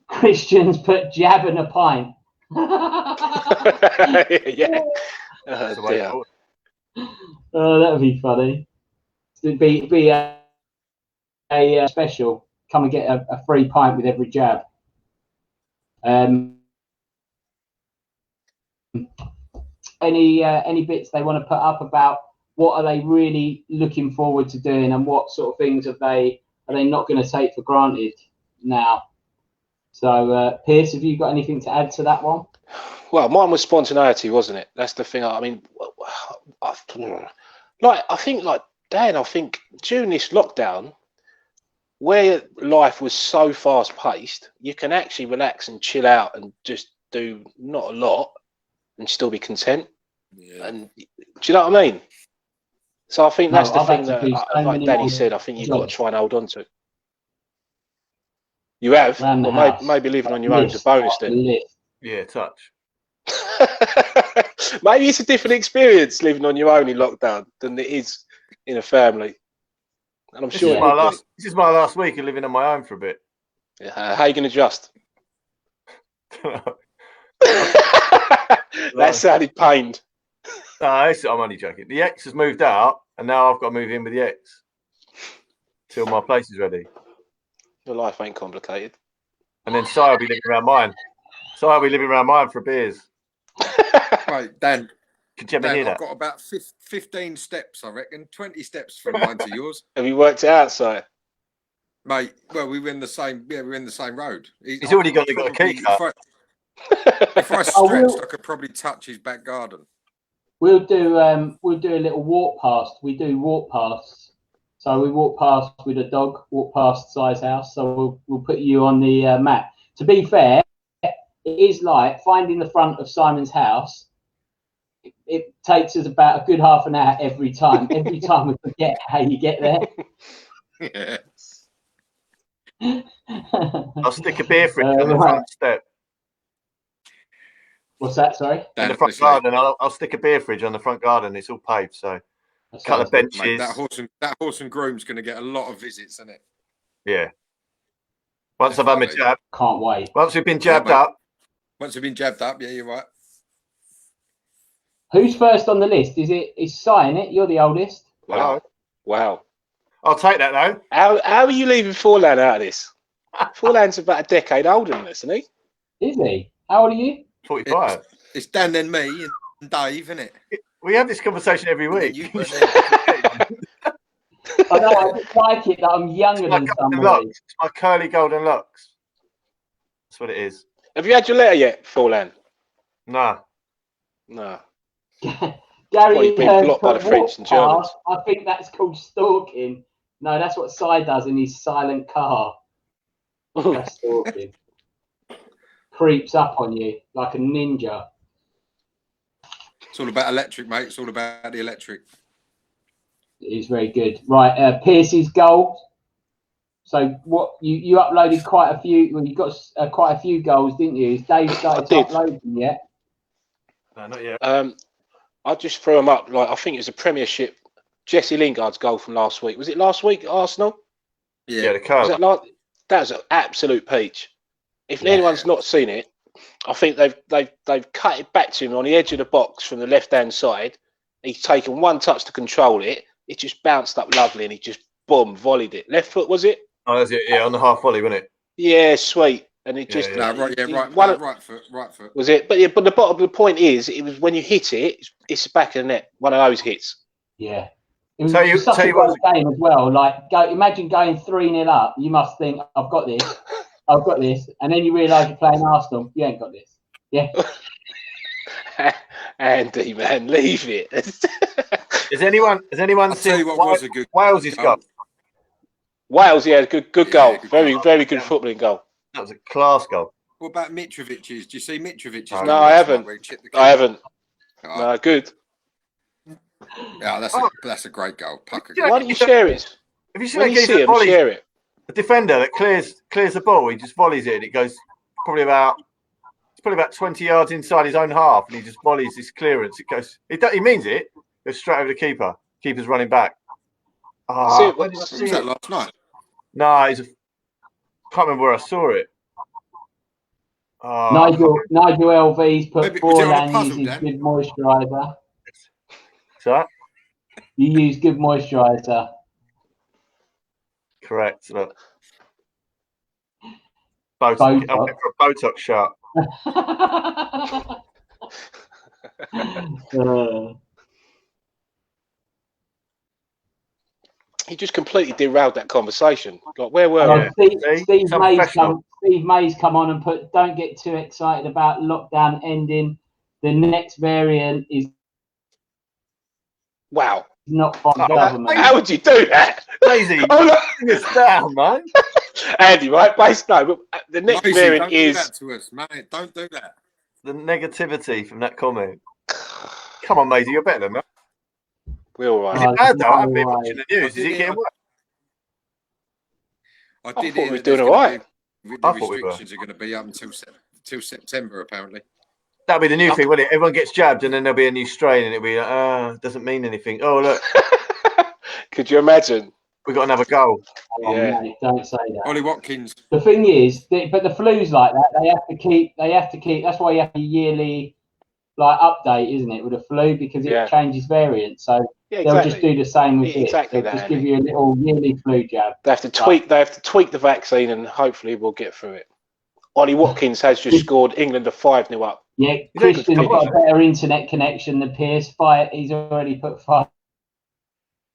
Christian's put jab and a pint. Yeah. Oh, that would be funny. It'd be a special. Come and get a free pint with every jab. Any bits they want to put up about what are they really looking forward to doing and what sort of things are they not going to take for granted now? So, Pierce, have you got anything to add to that one? Well, mine was spontaneity, wasn't it? That's the thing. I mean, I think during this lockdown, where life was so fast paced, you can actually relax and chill out and just do not a lot and still be content. Yeah. And do you know what I mean? So I think that's the thing that, like Danny said, I think you've got to try and hold on to. You have? Well, maybe living on your own is a bonus then. Yeah, touch. Maybe it's a different experience living on your own in lockdown than it is in a family. And I'm sure this is my last week of living on my own for a bit. How are you going to adjust? That sounded pained. No, I'm only joking. The ex has moved out, and now I've got to move in with the ex till my place is ready. Your life ain't complicated. And then Si will be living around mine. Si will be living around mine for beers. Right, Dan. Could you ever hear that? I've got about 15 steps, I reckon. 20 steps from mine to yours. Have you worked it out, Si? Mate, well, we're in the same road. He's already got a key cut. If I stretched, I could probably touch his back garden. We'll do a little walk past. We do walk pasts. So we walk past with a dog, walk past Si's house. So we'll put you on the map. To be fair, it is like finding the front of Simon's house. It takes us about a good half an hour every time. Every time we forget how you get there. Yeah. I'll stick a beer fridge on the front step. What's that? Sorry. In the front garden, I'll stick a beer fridge on the front garden. It's all paved, so a couple of benches. Mate, that horse and groom's going to get a lot of visits, isn't it? Yeah. Once I've had my jab. Can't wait. Once we've been jabbed up. Once we've been jabbed up, yeah, you're right. Who's first on the list? Is Si in it? You're the oldest. Wow. I'll take that though. How are you leaving Forlan out of this? Forlan's about a decade older than us, isn't he? Is he? How old are you? 45. It's Dan, then me, and Dave, isn't it? We have this conversation every week. I know, I just like it that I'm younger than somebody. It's my curly golden locks. That's what it is. Have you had your letter yet, Forlan? No. Gary You've been blocked by the French and Germans. I think that's called stalking. No, that's what Si does in his silent car. That's stalking. Creeps up on you like a ninja. It's all about electric, mate. It's all about the electric. It's very good. Right, Pierce's goal. So what you uploaded quite a few. Well, you got quite a few goals, didn't you? Has Dave started to upload them yet? No, not yet. I just threw them up. Like I think it was a Premiership. Jesse Lingard's goal from last week. Was it last week at Arsenal? Yeah, the Was curve. that was an absolute peach. If anyone's not seen it, I think they've cut it back to him on the edge of the box from the left-hand side. He's taken one touch to control it. It just bounced up lovely, and he just boom volleyed it. Left foot was it? Oh, that's it. Yeah, on the half volley, wasn't it? Yeah, sweet. And it just No, right, right foot. was it? But the bottom of the point is, it was when you hit it, it's the back of the net. One of those hits. Yeah. It was such a great game as well. Like, imagine going 3-0 up. You must think, I've got this. I've got this. And then you realise you're playing Arsenal. You ain't got this. Yeah. Andy, man, leave it. Has anyone seen Wales' goal? Wales, yeah, good goal. Very good footballing goal. That was a class goal. What about Mitrovic's? Do you see Mitrovic's? No, I haven't. I haven't. No, good. Yeah, that's a great goal. Pucker. Why don't you share it? Have you seen When you see him, share it. The defender that clears the ball, he just volleys it, and it goes probably about 20 yards inside his own half, and he just volleys this clearance. He means it. Goes straight over the keeper. Keeper's running back. Was that last night? No, I can't remember where I saw it. Nigel LV's put Borland uses good moisturiser. So You use good moisturiser. Correct. Look. Botox. I went for a Botox shot. He just completely derailed that conversation. Like, where were we? Steve May's come on and put, don't get too excited about lockdown ending. The next variant is not from government. How would you do that? Lazy. Bring us down, man. Andy, right? No, but the next variant don't is. Do that to us, man. Don't do that. The negativity from that comment. Come on, Maisie, you're better than that. We're all right. Is it bad though? I've been watching the news. Is it getting worse? I thought we were doing all right. The restrictions are going to be up until September, apparently. That'll be the new thing, won't it? Everyone gets jabbed, and then there'll be a new strain, and it'll be doesn't mean anything. Oh look, could you imagine? We got another goal. Yeah, mate, don't say that. Ollie Watkins. The thing is, but the flu's like that. They have to keep. That's why you have a yearly update, isn't it, with the flu, because it changes variants. So they'll just do the same with it. They'll just give you a little yearly flu jab. They have to tweak. They have to tweak the vaccine, and hopefully we'll get through it. Ollie Watkins has just scored England a 5-0 up. Yeah, Christian's got a better internet connection than Pierce. He's already put 5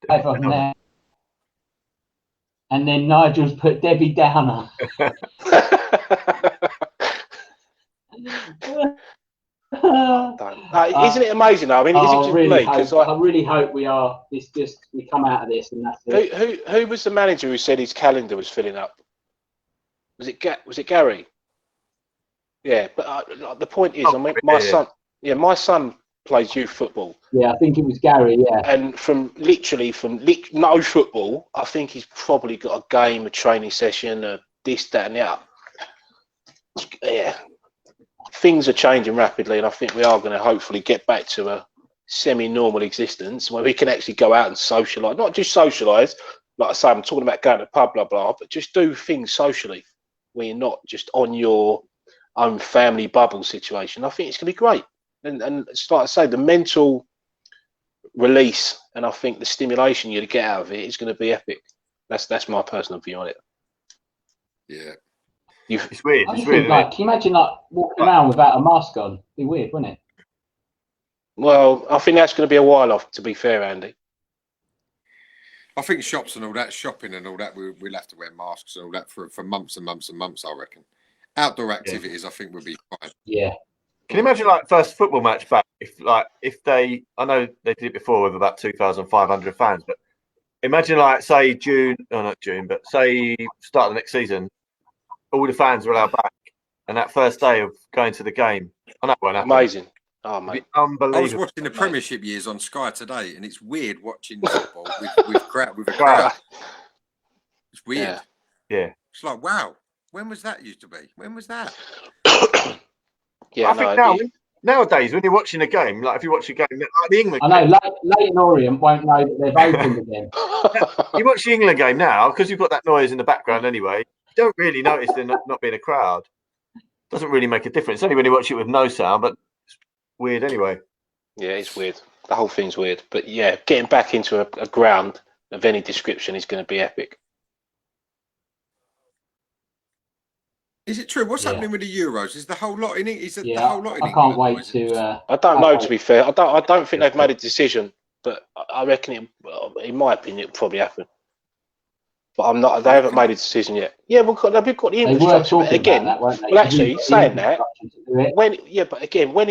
on there. And then Nigel's put Debbie Downer. Isn't it amazing though? I mean, is it just me? Because I really hope we come out of this and that's it. Who was the manager who said his calendar was filling up? Was it Gary? Yeah, but the point is, my son plays youth football. Yeah, I think it was Gary. Yeah, and from no football, I think he's probably got a game, a training session, this, that, and the other. Yeah, things are changing rapidly, and I think we are going to hopefully get back to a semi-normal existence where we can actually go out and socialise. Not just socialise, like I say, I'm talking about going to the pub, blah blah, but just do things socially where you're not just on your own family bubble situation. I think it's going to be great. And it's like I say, the mental release and I think the stimulation you get out of it is going to be epic. That's my personal view on it. Yeah. It's weird. Can you imagine walking around without a mask on? It'd be weird, wouldn't it? Well, I think that's going to be a while off, to be fair, Andy. I think shops and all that, shopping and all that, we'll have to wear masks and all that for months and months and months, I reckon. Outdoor activities, I think, will be fine. Yeah. Can you imagine first football match back if they, I know they did it before with about 2,500 fans, but imagine say not June, but say start of the next season, all the fans are allowed back, and that first day of going to the game, I know it won't happen. Amazing. Oh mate, unbelievable. I was watching the Premiership years on Sky today, and it's weird watching football with a crowd. It's weird. Yeah. It's wow. When was that used to be? When was that? I think now Nowadays, when you're watching a game, like if you watch a game, like the England, I know Leighton Orient won't know that they've opened again. you watch the England game now because you've got that noise in the background anyway. You don't really notice there not being a crowd. Doesn't really make a difference. Only when you watch it with no sound, but it's weird anyway. Yeah, it's weird. The whole thing's weird. But yeah, getting back into a ground of any description is going to be epic. Is it true? What's happening with the Euros? Is the whole lot in it? Is it the Yeah, whole lot in I can't wait to. I don't know, to be fair. I don't think they've made a decision, but I reckon in my opinion, it'll probably happen. But I'm not. They haven't made a decision yet. Yeah, we've got the They were infrastructure. But talking again, about that, weren't they? well, actually, saying that, when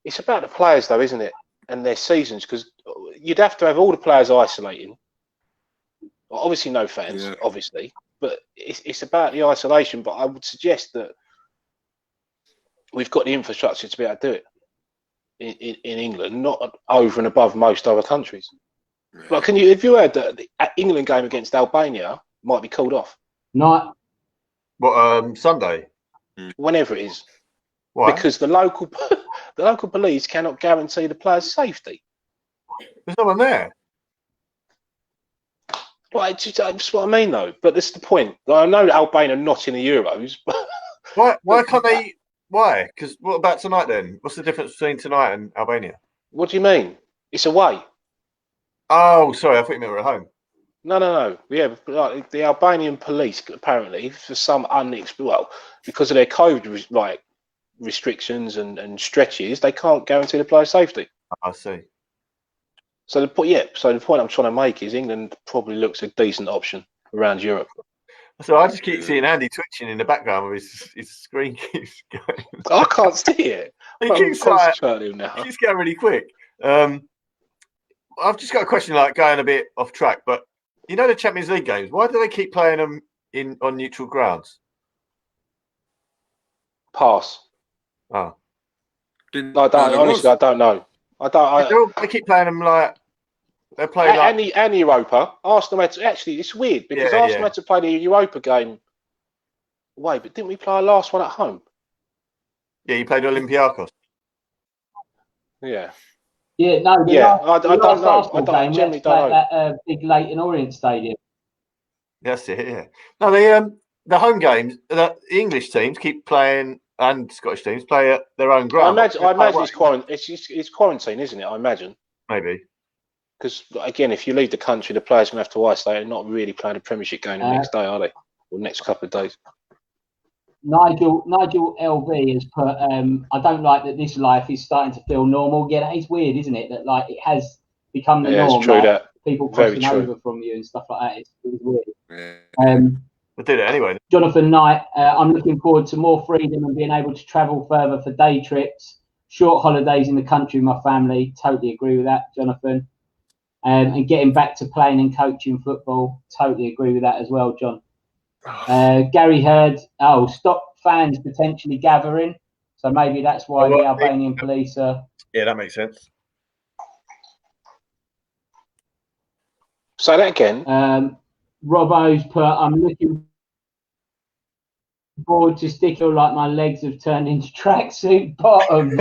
it's about the players though, isn't it? And their seasons, because you'd have to have all the players isolating. Obviously, no fans, obviously, but it's about the isolation. But I would suggest that we've got the infrastructure to be able to do it in England, not over and above most other countries. Like, have you heard that the England game against Albania might be called off? Not. What Sunday? Whenever it is. Why? Because the local police cannot guarantee the players' safety. There's no one there. Well, that's what I mean, though. But that's the point. I know that Albania are not in the Euros. But Why can't they? Why? Because what about tonight then? What's the difference between tonight and Albania? What do you mean? It's away. Oh, sorry, I thought you meant we're at home. No. Yeah, like the Albanian police apparently, for some because of their COVID restrictions and stretches, they can't guarantee the players' safety. I see. So the point I'm trying to make is England probably looks a decent option around Europe. So I just keep seeing Andy twitching in the background with his screen keeps going. I can't see it. He keeps concentrating now. He keeps going really quick. I've just got a question, like going a bit off track, but you know the Champions League games, why do they keep playing them on neutral grounds? Pass. Oh. No, I don't. Honestly, I don't know. They keep playing them like they're playing and Europa. Arsenal had to, actually, it's weird because Arsenal had to play the Europa game away, but didn't we play our last one at home? Yeah, you played Olympiacos. Yeah. Yeah, no. I don't know. I generally don't know. That big Leighton Orient Stadium. That's it. Yeah. No, the home games, the English teams keep playing, and Scottish teams play at their own ground. I imagine it's quarantine, isn't it? I imagine. Maybe. Because again, if you leave the country, the players gonna have to isolate and not really playing a Premiership game the next day, are they? Or next couple of days. Nigel LV has put. I don't like that this life is starting to feel normal. Yeah, that is weird, isn't it? That like it has become the norm. It's true that people crossing over from you and stuff like that. It's weird. We'll do that anyway. Jonathan Knight, I'm looking forward to more freedom and being able to travel further for day trips, short holidays in the country with my family. Totally agree with that, Jonathan. And getting back to playing and coaching football. Totally agree with that as well, John. Gary Hurd, stop fans potentially gathering. So maybe that's why the Albanian police are. Yeah, that makes sense. Say that again. Robbo's put, I'm looking forward to sticking like my legs have turned into tracksuit bottoms.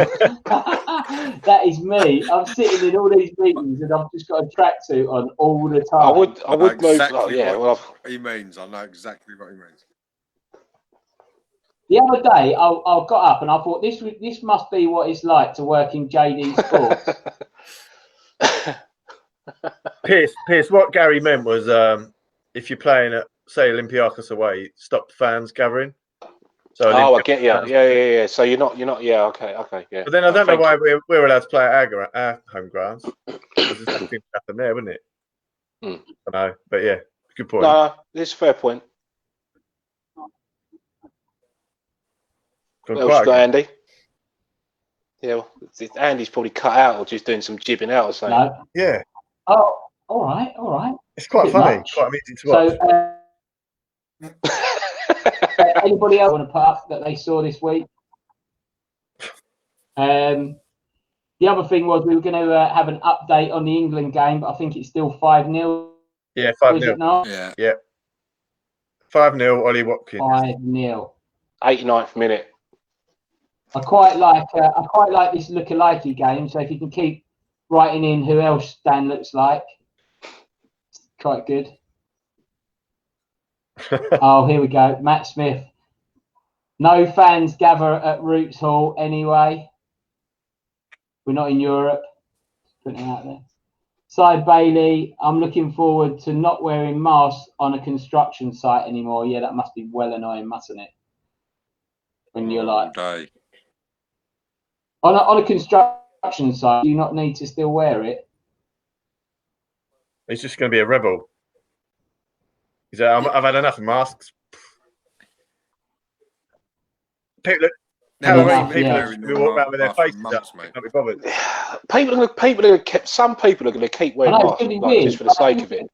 That is me. I'm sitting in all these meetings and I've just got a tracksuit on all the time. I would move. What he means. I know exactly what he means. The other day, I got up and I thought this must be what it's like to work in JD Sports. Pierce, what Gary meant was if you're playing at, say, Olympiacos away, stop fans gathering. So I get you. Yeah. So you're not. Yeah. Okay. Yeah. But then I don't know why we're allowed to play at our home grounds. There's nothing to happen there, wouldn't it? I know, but yeah, good point. No, this is a fair point. What else got, Andy? Yeah, well, Andy's probably cut out or just doing some jibbing out or something. No. Yeah. Oh, all right. It's quite funny, quite amusing to watch. So, anybody else want to put up that they saw this week? The other thing was we were going to have an update on the England game, but I think it's still 5-0. Yeah, 5-0. Yeah. 5-0, Ollie Watkins. 5-0. 89th minute. I quite like this look-alike game. So if you can keep writing in who else Dan looks like, it's quite good. Oh, here we go. Matt Smith. No fans gather at Roots Hall anyway. We're not in Europe. Putting it out there. Cy Bailey. I'm looking forward to not wearing masks on a construction site anymore. Yeah, that must be well annoying, mustn't it? When you're like on a construction site, do you not need to still wear it? He's just going to be a rebel. He's I've had enough of masks. People walk around with their faces up. Can't be bothered. Some people are going to keep wearing masks just for the sake of it.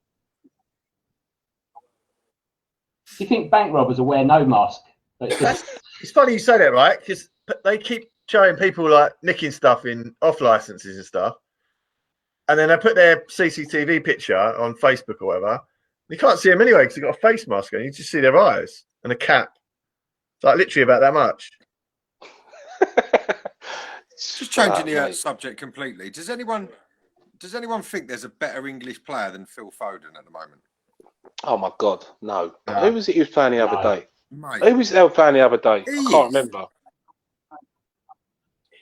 Do you think bank robbers will wear no mask? It's funny you say that, right? Because they keep showing people like nicking stuff in off licenses and stuff, and then they put their CCTV picture on Facebook or whatever. You can't see them anyway because they've got a face mask on. You just see their eyes and a cap. It's like literally about that much. Just changing the subject completely. Does anyone think there's a better English player than Phil Foden at the moment? Oh my God, no. Who was it he was playing the other day? Mate. Who was they were playing the other day? I can't remember.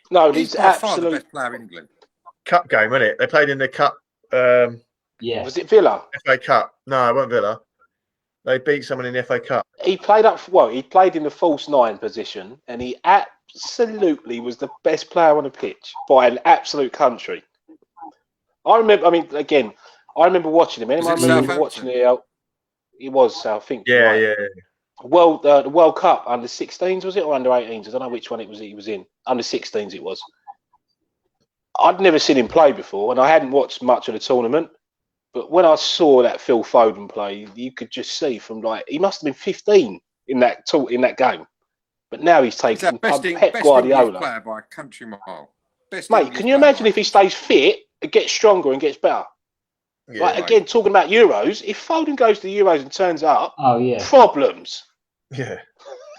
No, he's by far absolute the best player in England. Cup game, wasn't it? They played in the cup. Yeah. Was it Villa? FA Cup. No, it wasn't Villa. They beat someone in the FA Cup. He played he played in the false 9 position, and he absolutely was the best player on the pitch by an absolute country. I remember watching him. Anyone remember watching it? He was, I think. Yeah, right. yeah. The World Cup under 16s, was it, or under 18s? I don't know which one it was. He was in under 16s. It was. I'd never seen him play before, and I hadn't watched much of the tournament. But when I saw that Phil Foden play, you could just see from he must have been 15 in that game. But now he's taken Pep Guardiola. Best player by a country mile. Mate, can you imagine if he stays fit and gets stronger and gets better? Yeah, again, talking about Euros, if Foden goes to the Euros and turns up, problems. Yeah.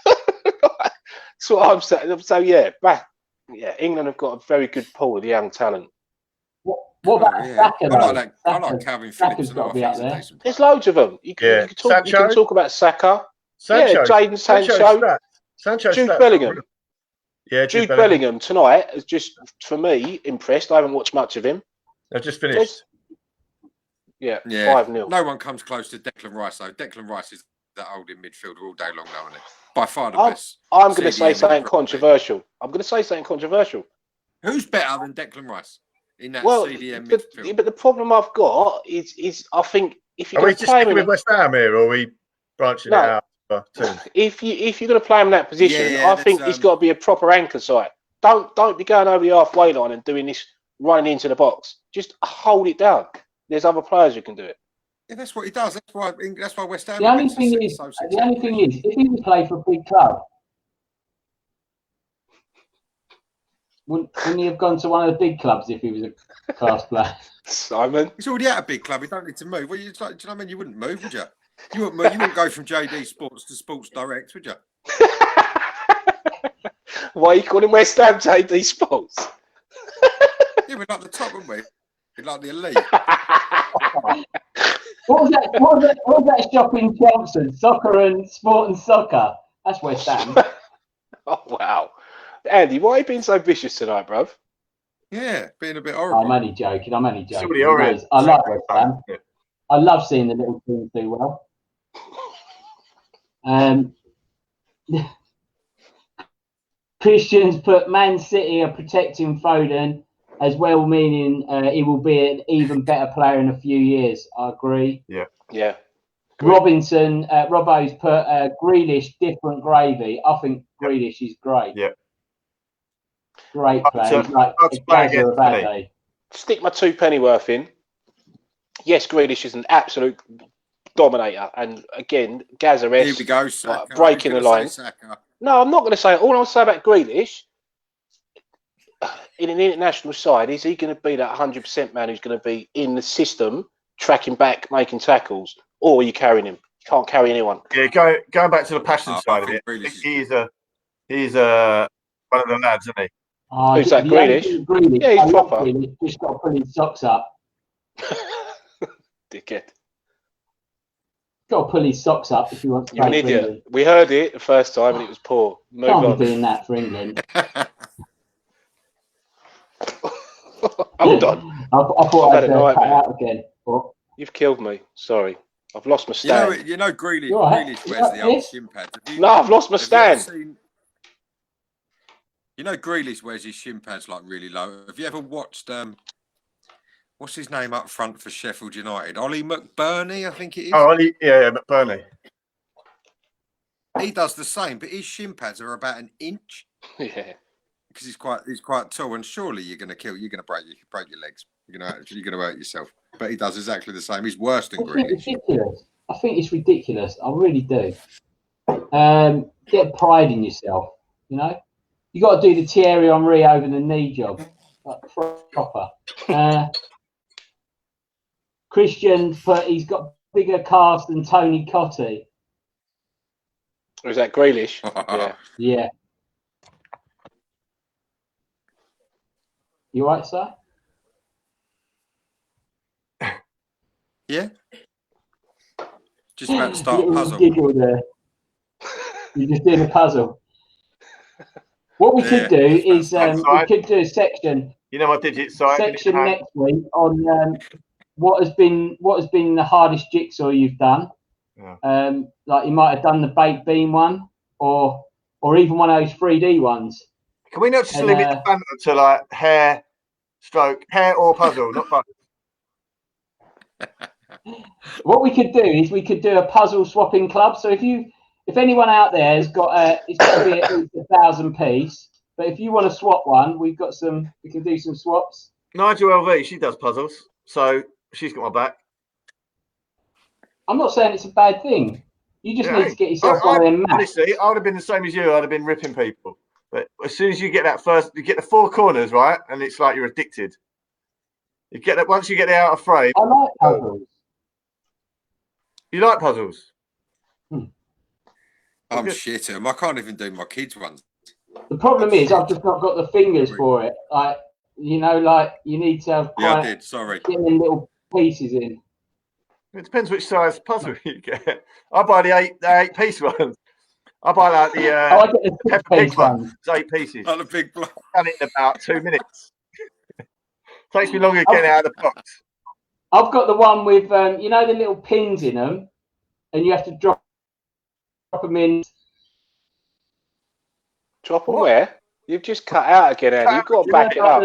That's what I'm saying. So England have got a very good pool of young talent. What about Saka? I like Calvin Phillips. There's loads of them. You can talk about Saka. Sancho. Jadon Sancho. Jude Bellingham. Yeah, Jude Bellingham tonight has just, for me, impressed. I haven't watched much of him. They've just finished. 5-0. No one comes close to Declan Rice, though. Declan Rice is that old in midfield all day long, though, isn't it? By far the best. I'm going to say something controversial. Who's better than Declan Rice in that CDM midfield? But the problem I've got is I think if you're going to play him with West Ham here, or are we branching it out? If you're going to play him in that position, I think he's got to be a proper anchor side. Don't be going over the halfway line and doing this running into the box. Just hold it down. There's other players who can do it. Yeah, that's what he does. That's why West Ham. The only thing is, if he would play for a big club, wouldn't he have gone to one of the big clubs if he was a class player? Simon, he's already at a big club. He don't need to move. Well, do you know what I mean? You wouldn't move, would you? You wouldn't move. You wouldn't go from JD Sports to Sports Direct, would you? Why are you calling West Ham JD Sports? Yeah, we're like the top, wouldn't we? We're like the elite. What was that shop in Chelmsford? Soccer and Sport and Soccer. That's West Ham. Oh wow, Andy, why are you being so vicious tonight, bruv? Yeah, being a bit horrible. I'm only joking. I like West Ham. Yeah. I love seeing the little teams do well. Christians put Man City are protecting Foden as well, meaning he will be an even better player in a few years. I agree. Yeah. Robinson, Robbo's put Grealish, different gravy. I think Grealish is great. Yeah. Great player. He's like a Gazza of our day. Stick my 2 pennyworth in. Yes, Grealish is an absolute dominator, and again, Gazza-esque. Here we go, Saka. Breaking the line. No, I'm not going to say it. All I'll say about Grealish in an international side is he going to be that 100% man who's going to be in the system, tracking back, making tackles, or are you carrying him? You can't carry anyone. Yeah, going back to the passion side of it. He's a one of the lads, isn't he? Who's that, Grealish? Grealish? Yeah, he's I love proper. Grealish, just got to pull his socks up. Dickhead. Got to pull his socks up if he wants to You're an play for idiot. England. We heard it the first time and it was poor. Move Can't on. be doing that for England. Hold on. I thought I've had I'd a cut nightmare. out again. But You've killed me. Sorry. I've lost my stand. You know Grealish, You all right? Grealish You wears like the old this? shin pads. No, I've lost my Have you ever stand. seen- You know Grealish wears his shin pads like really low. Have you ever watched what's his name up front for Sheffield United? Ollie McBurney, I think it is. Oh, yeah, McBurney. He does the same, but his shin pads are about an inch Yeah. because he's quite tall. And surely you're going to break your legs. You're going to hurt yourself. But he does exactly the same. He's worse than I think Grealish. it's ridiculous. I think it's ridiculous. I really do. Get pride in yourself. You know, you got to do the Thierry Henry over the knee job, like proper. Christian's he's got bigger calves than Tony Cottee. Or is that Grealish? Yeah. Yeah. You right, sir? Yeah. Just about to start a Little puzzle. giggle there. You're just doing a puzzle. What we could do is we could do a section. You know my digit side. Section next week on what has been the hardest jigsaw you've done. Yeah. Like you might have done the baked bean one, or even one of those 3D ones. Can we not just limit the banter to like hair or puzzle, not both? What we could do is we could do a puzzle swapping club. So if anyone out there has got it's got to be at least 1,000 piece. But if you want to swap one, we can do some swaps. Nigel LV, she does puzzles, so she's got my back. I'm not saying it's a bad thing. You just need to get yourself one of them mats. Honestly, I would have been the same as you. I'd have been ripping people. But as soon as you get you get the four corners, right? And it's like you're addicted. You get that once you get out of frame. I like puzzles. You like puzzles? I'm shit at 'em. I can't even do my kids' ones. The problem is I've just not got the fingers for it. Like you need to have Yeah, I did. Sorry. Getting them little pieces in. It depends which size puzzle you get. I buy the eight piece ones. I buy like the I get the Peppa Pig one. It's 8 pieces. Not a big block. Done it in about 2 minutes. Takes me longer to get out of the box. I've got the one with the little pins in them, and you have to drop them in. Drop them where? You've just cut out again, Andy. You've got to back it up.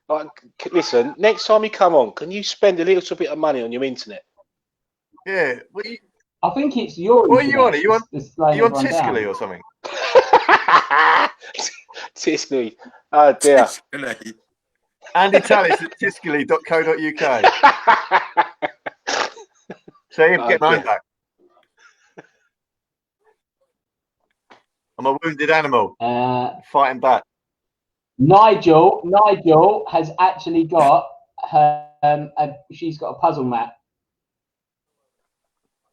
Like, listen, next time you come on, can you spend a little bit of money on your internet? Yeah. I think it's yours. What are you on? Are you on Tiscali or something? Tiscali. Oh dear. Andy Tallis at tiscali.co.uk. So you get mine back. I'm a wounded animal. Fighting back. Nigel has actually got she's got a puzzle mat.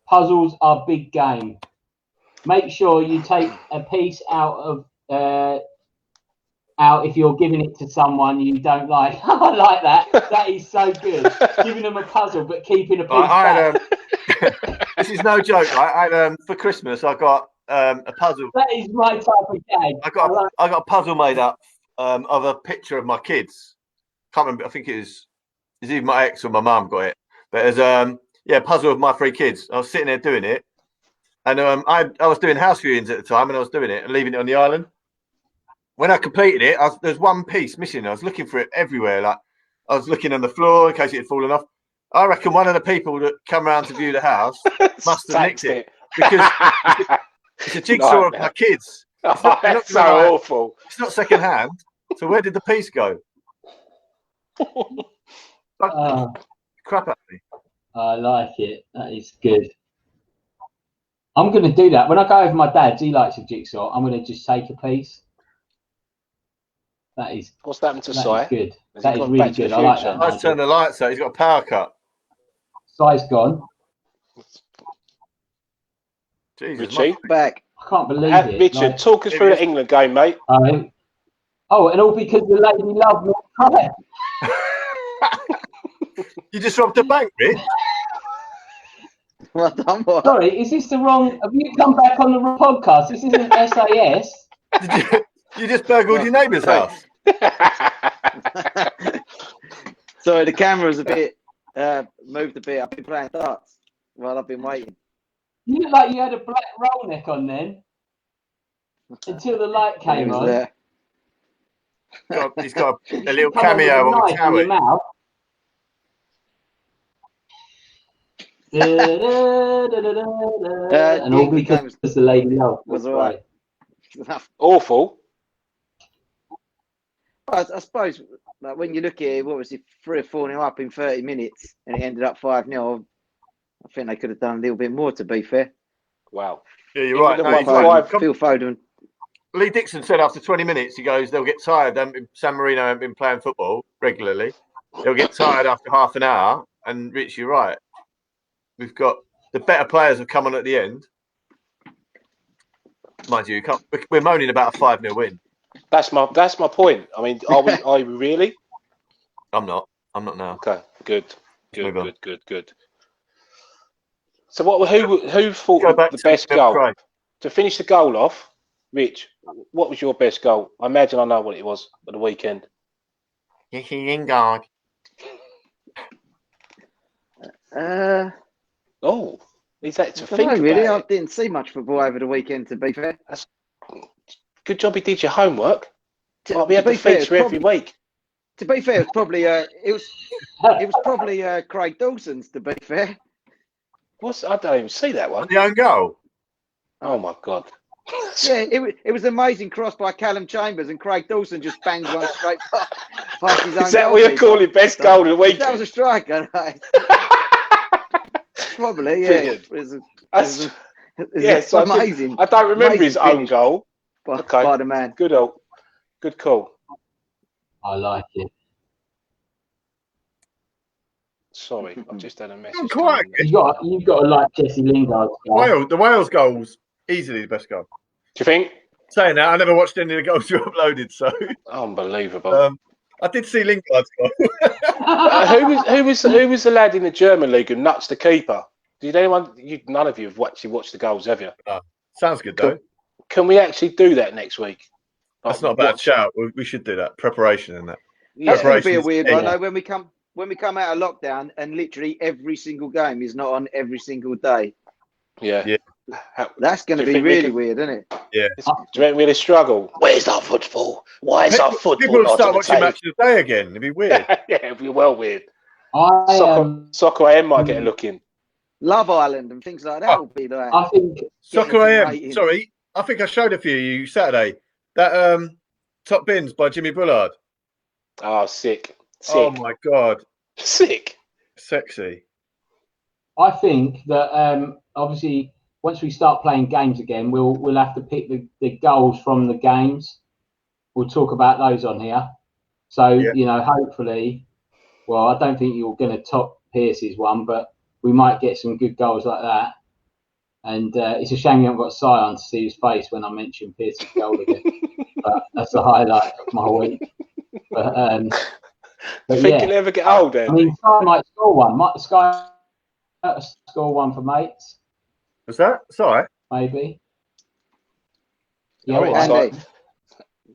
Puzzles are big game. Make sure you take a piece out if you're giving it to someone you don't like. I like that. That is so good. Giving them a puzzle but keeping a piece back. This is no joke. Right? For Christmas I got a puzzle. That is my type of game. I got a puzzle made up of a picture of my kids. Can't remember. I think it's either my ex or my mum got it. But as puzzle of my 3 kids. I was sitting there doing it, and I was doing house viewings at the time, and I was doing it and leaving it on the island. When I completed it, there's one piece missing. I was looking for it everywhere. Like I was looking on the floor in case it had fallen off. I reckon one of the people that come around to view the house must have nicked it because it's a jigsaw of my kids. That's so awful. It's not second hand. So where did the piece go? Crap at me. I like it. That is good. I'm going to do that. When I go over my dad's, he likes a jigsaw. I'm going to just take a piece. That is. What's happened to Si? Good. That is really good. I like that. Let's turn the lights out. He's got a power cut. Si's gone. Jesus, Richie, back. I can't believe it. Richard, talk us through the England game, mate. Oh, and all because the lady loved me. You just robbed a bank, Rich. Well done, what? Sorry, is this the wrong? Have you come back on the wrong podcast? This isn't SAS. You just burgled your neighbour's house. Sorry, the camera's a bit moved a bit. I've been playing darts while I've been waiting. You look like you had a black roll neck on then, until the light came on. He's got a little Come on with cameo a on knife in your Towie. mouth. And all because the lady loved was all right. Awful. I suppose like, when you look at it, what was it, 3 or 4-0 up in 30 minutes, and it ended up 5-0. I think they could have done a little bit more, to be fair. Wow. Yeah, you're right. Even No, the he's right. Phil Foden. Lee Dixon said after 20 minutes, he goes, they'll get tired. San Marino haven't been playing football regularly. They'll get tired after half an hour. And Rich, you're right. We've got the better players have come on at the end. Mind you, we're moaning about a 5-0 win. That's my point. I mean, are we really? I'm not now. Okay, good. So who thought the best goal? Craig. To finish the goal off, Rich, what was your best goal? I imagine I know what it was at the weekend. Lingard. Oh, is that to I think don't know, really. I about? didn't see much football over the weekend, to be fair. Good job he did your homework. Like we had to the be fair, feature every week. To be fair, it's probably it was probably Craig Dawson's. To be fair, I don't even see that one. The own goal. Oh my god. Yeah, it was an amazing cross by Callum Chambers, and Craig Dawson just banged one straight past his own. Is that what you're calling best goal of the week? That was a striker. Right? Probably, yeah. It's amazing. I don't remember his own goal. By the man. Good call. I like it. Sorry, I've just had a message. You've got to like Jesse Lingard's goal. The Wales goal's easily the best goal. Do you think? Saying that, I never watched any of the goals you uploaded, so unbelievable. I did see Lingard's goal. Who was the lad in the German league who nuts the keeper? Did anyone? None of you have actually watched the goals, have you? Sounds good though. Can we actually do that next week? That's not a bad shout. We should do that. Preparation in that. That's going to be a weird one. Though, when we come out of lockdown and literally every single game is not on every single day. Yeah. That's going to be really weird, isn't it? Yeah. Do you reckon we'll struggle? Where's our football? Why is our football People will not start on the watching table? Match of the Day again. It'd be weird. Yeah, it'd be well weird. Soccer AM might get a look in. Love Island and things like that will be like. I think Soccer AM. Sorry, I think I showed it for you Saturday. That Top Bins by Jimmy Bullard. Oh, sick. Oh my god. Sick. Sexy. I think that obviously once we start playing games again, we'll have to pick the goals from the games. We'll talk about those on here. So hopefully, well, I don't think you're going to top Pierce's one, but we might get some good goals like that. And it's a shame you haven't got Sion to see his face when I mention Pierce's goal again. But that's the highlight of my week. But you think he'll ever get old, Andy? I mean, Sky might score one. Sky might score one for mates. Was that? Sorry. Maybe. Yeah, Andy.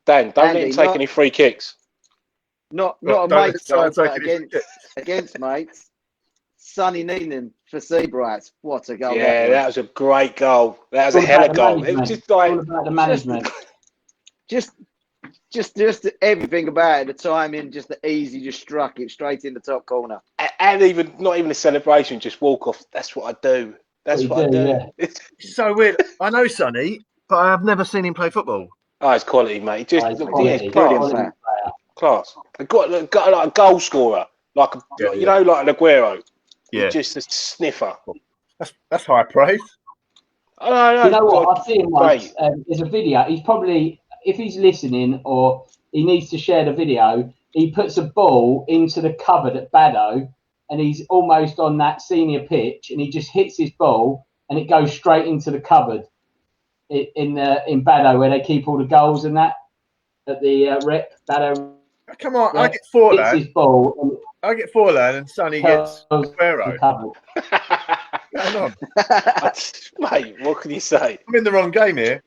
Dan, don't let him take any free kicks. Not a mates goal, but against mates. Sonny Neenan for Seabrights. What a goal! Yeah, that was a great goal. That was a hell of a goal. It was just like all about the management. Just everything about it. The timing, just the easy, just struck it straight in the top corner. And not even a celebration, just walk off. That's what I do. That's what I do. Yeah. It's so weird. I know Sonny, but I've never seen him play football. Oh, it's quality, mate. Just quality. Class. Got like a goal scorer, like like Aguero. Yeah. Just a sniffer. That's high praise. You know what? I've seen him once. There's a video. He's probably, if he's listening or he needs to share the video, he puts a ball into the cupboard at Baddo and he's almost on that senior pitch and he just hits his ball and it goes straight into the cupboard in Baddo where they keep all the goals and that. at the rep. Barrow Come on, I rep, get 4 hits lad. his ball and I get 4 lad, and Sonny gets tells Aguero. the cover. What's going on? Mate, what can you say? I'm in the wrong game here.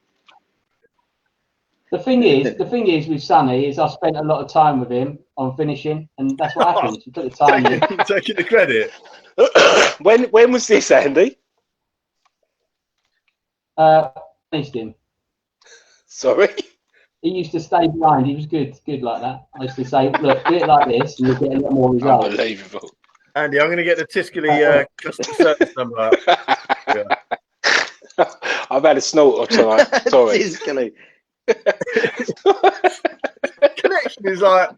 The thing is with Sonny is I spent a lot of time with him on finishing, and that's what happens. You put the time in. Taking the credit. When was this, Andy? Finished him. Sorry. He used to stay behind. He was good like that. I used to say, look, do it like this, and you'll get a lot more results. Unbelievable. Andy, I'm going to get the Tiscali customer service number up. Yeah. I've had a snort tonight. Sorry. Tiscali. Connection is like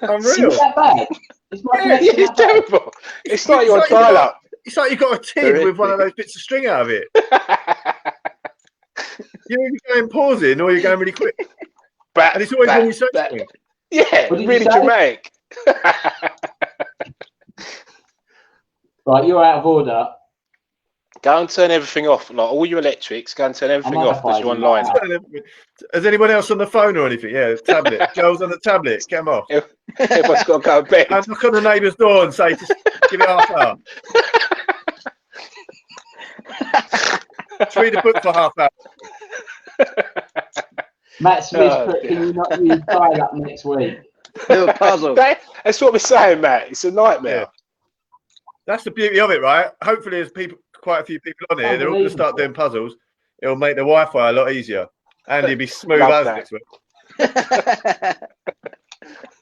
unreal. Is that bad? Is my Yeah, connection it's that bad? terrible. It's like you're on dial-up. It's like you've got a tin with one of those bits of string out of it. You're either going pausing or you're going really quick. And it's always when you say something. Yeah, What did really you say? dramatic. Right, you're out of order. Go and turn everything off. Like all your electrics, go and turn everything off because you're online. Is anyone else on the phone or anything? Yeah, tablet. Joel's on the tablet. Get him off. Everyone's got to go to bed. And knock on the neighbour's door and say, just give it half hour. Just read a book for half hour. Matt Smith, can you not use dial-up next week? Little puzzle. That's what we're saying, Matt. It's a nightmare. Yeah. That's the beauty of it, right? Hopefully, there's quite a few people on here. They're all going to start doing puzzles. It'll make the Wi-Fi a lot easier. And it'll be smooth as next week.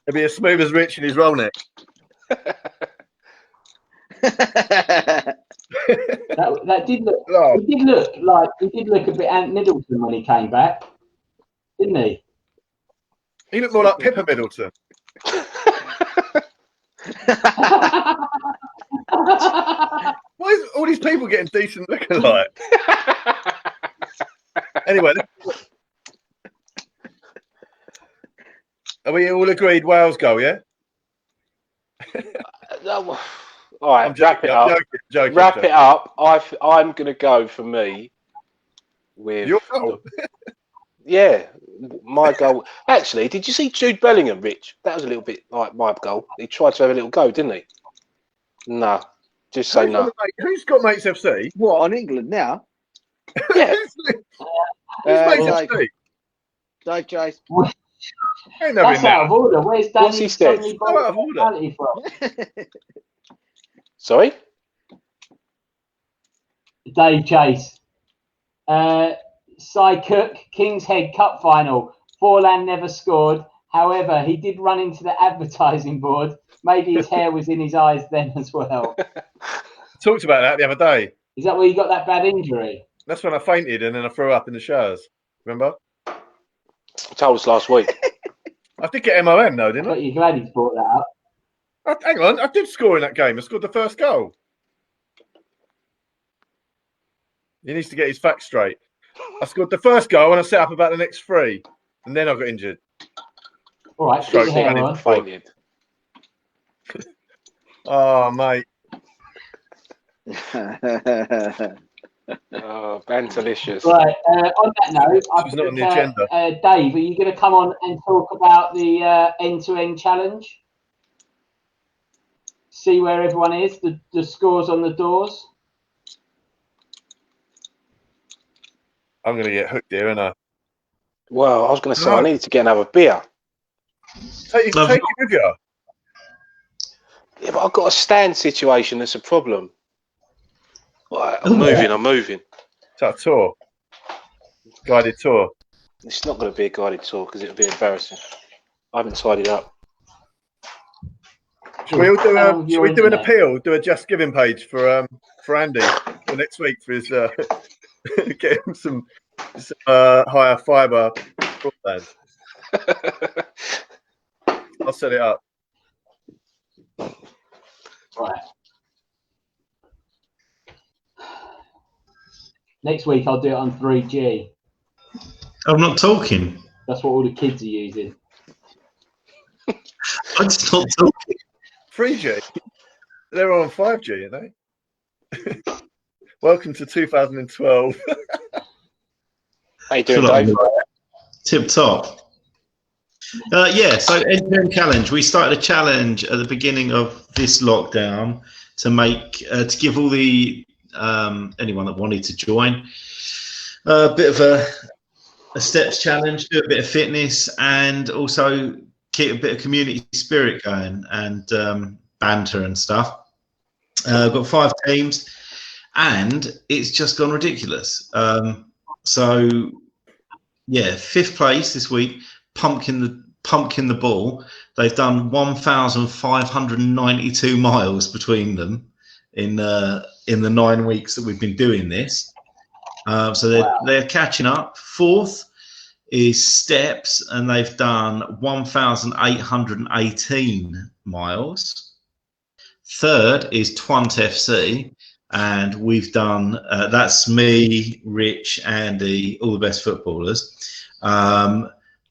It'll be as smooth as Rich in his roll neck. that did look. He did look a bit Ant Middleton when he came back, didn't he? He looked more like Pippa Middleton. Why is all these people getting decent looking like? Anyway, are we all agreed Wales goal, yeah? All right, wrap it up. Joking. Wrap it up. I'm going to go for me with your goal. Yeah, my goal. Actually, did you see Jude Bellingham, Rich? That was a little bit like my goal. He tried to have a little go, didn't he? No, just say no. Who's got Mates FC? What, on England now? Yeah. Who's Mates FC? Dave Chase. That's out of order. Where's What's he said? Out of order. Sorry? Dave Chase. Cy Cook, King's Head Cup final. Forlan never scored. However, he did run into the advertising board. Maybe his hair was in his eyes then as well. Talked about that the other day. Is that where you got that bad injury? That's when I fainted and then I threw up in the showers. Remember? You told us last week. I did get MOM though, didn't I? But you're glad he's brought that up. Hang on, I did score in that game. I scored the first goal. He needs to get his facts straight. I scored the first goal and I set up about the next 3. And then I got injured. All right, Stroke your hair on. Fainted. Oh, mate. Oh, Bantalicious. Right, on that note, It's not on the agenda. Dave, are you going to come on and talk about the end-to-end challenge? See where everyone is, the scores on the doors? I'm going to get hooked here, aren't I? Well, I was going to say, I need to get another beer. Take it with you. Yeah, but I've got a stand situation that's a problem. Right, I'm moving. It's a tour. Guided tour. It's not going to be a guided tour because it'll be embarrassing. I haven't tidied up. Should we all do an appeal? Do a Just Giving page for Andy for next week for his get him some higher fibre broadband. I'll set it up. Right. Next week I'll do it on 3G. I'm not talking. That's what all the kids are using. I'm just not talking. 3G? They're on 5G, aren't they? Welcome to 2012. How you doing, Dave? Tip top. Yeah, so end-to-end challenge. We started a challenge at the beginning of this lockdown to make to give all the anyone that wanted to join a bit of a steps challenge, do a bit of fitness, and also keep a bit of community spirit going and banter and stuff. Got 5 teams, and it's just gone ridiculous. So yeah, 5th place this week. Pumpkin the Ball. They've done 1,592 miles between them in the 9 weeks that we've been doing this. So they're catching up. 4th is Steps, and they've done 1,818 miles. 3rd is Twant FC, and we've done that's me, Rich, Andy, all the best footballers.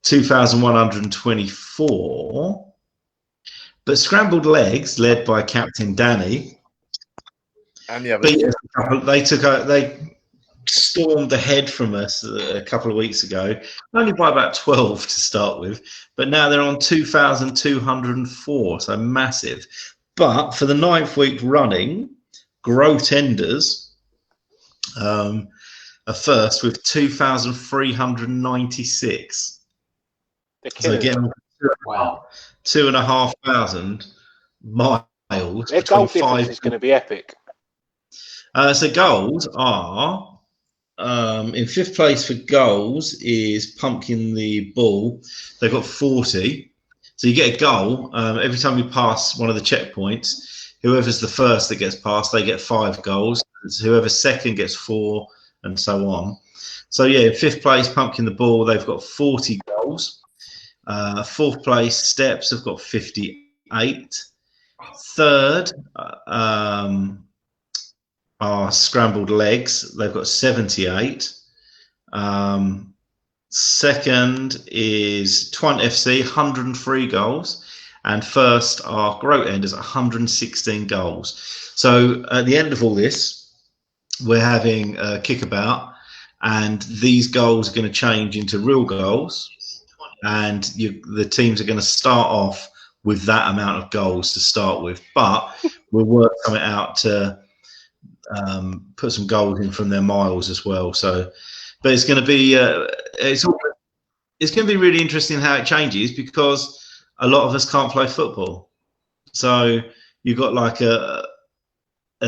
2,124. But Scrambled Legs, led by Captain Danny, and the others, they stormed ahead from us a couple of weeks ago, only by about 12 to start with, but now they're on 2,204, so massive. But for the 9th week running, Grow Tenders are first with 2,396. So getting 2,500 miles. Their goal difference is going to be epic. So goals are in 5th place for goals is Pumpkin the Ball. They've got 40. So you get a goal every time you pass one of the checkpoints. Whoever's the first that gets passed, they get 5 goals. Whoever's second gets 4, and so on. So yeah, in 5th place, Pumpkin the Ball, they've got 40 goals. 4th place, Steps have got 58. 3rd are Scrambled Legs. They've got 78. 2nd is Twant FC, 103 goals. And 1st are Groat Enders, 116 goals. So at the end of all this, we're having a kickabout, and these goals are going to change into real goals. And the teams are going to start off with that amount of goals to start with. But we'll work something out to put some goals in from their miles as well. So, but it's going to be it's going to be really interesting how it changes, because a lot of us can't play football. So you've got like a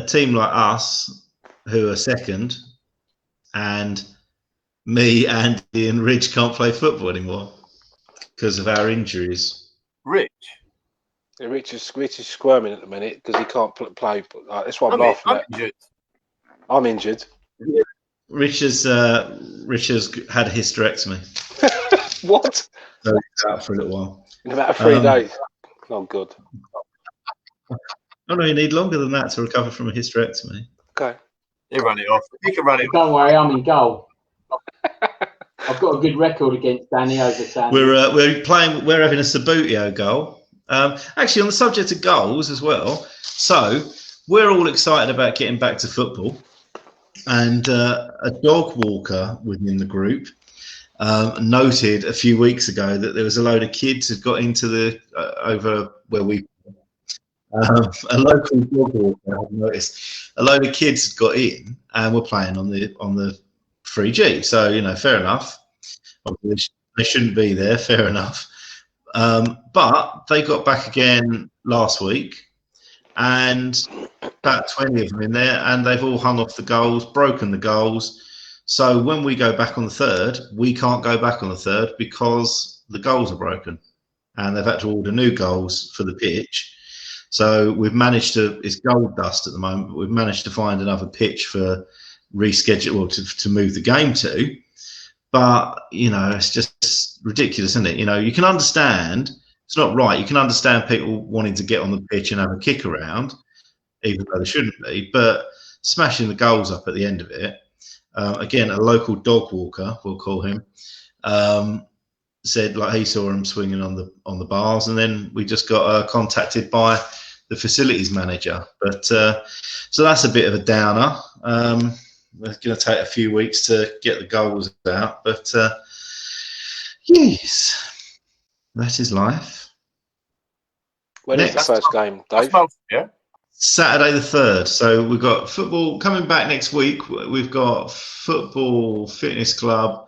team like us who are second, and me, Andy, and Rich can't play football anymore because of our injuries. Rich. Yeah, Rich is squirming at the minute because he can't play. That's what I'm laughing at. Injured. I'm injured. Yeah. Rich has had a hysterectomy. What? So he's out for a little while. In about 3 days. Oh, good. Oh no, you need longer than that to recover from a hysterectomy. Okay. You run it off. You can run it. Don't worry, I'm in goal. I've got a good record against Danny over Sandy. We're playing. We're having a Sabutio goal. Actually, on the subject of goals as well. So we're all excited about getting back to football, and a dog walker within the group noted a few weeks ago that there was a load of kids who got into the over where we. A local dog walker had noticed a load of kids had got in and were playing on the 3G. So, you know, fair enough. Obviously, they shouldn't be there. Fair enough. But they got back again last week, and about 20 of them in there, and they've all hung off the goals, broken the goals. So when we go back on the 3rd, we can't go back on the 3rd because the goals are broken, and they've had to order new goals for the pitch. So we've managed to, it's gold dust at the moment, but we've managed to find another pitch for reschedule, to move the game to. But, you know, it's just ridiculous, isn't it? You know, you can understand, it's not right. You can understand people wanting to get on the pitch and have a kick around, even though they shouldn't be, but smashing the goals up at the end of it. Again, a local dog walker, we'll call him, said like he saw him swinging on the bars, and then we just got contacted by the facilities manager. But so that's a bit of a downer. It's going to take a few weeks to get the goals out, but Yes, that is life. When is the Next. first game, Dave? Yeah. Saturday the 3rd. So we've got football coming back next week. We've got Football Fitness Club,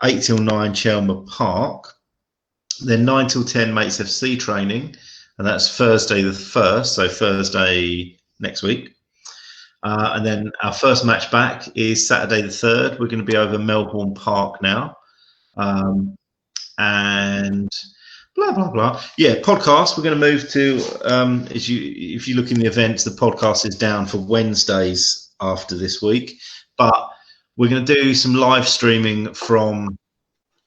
8 till 9 Chelmer Park. Then 9 till 10 Mates FC training. And that's Thursday the 1st. So Thursday next week. And then our first match back is Saturday the 3rd. We're going to be over Melbourne Park now. And blah blah blah. Yeah, podcast. We're going to move to if you look in the events, the podcast is down for Wednesdays after this week, but we're going to do some live streaming from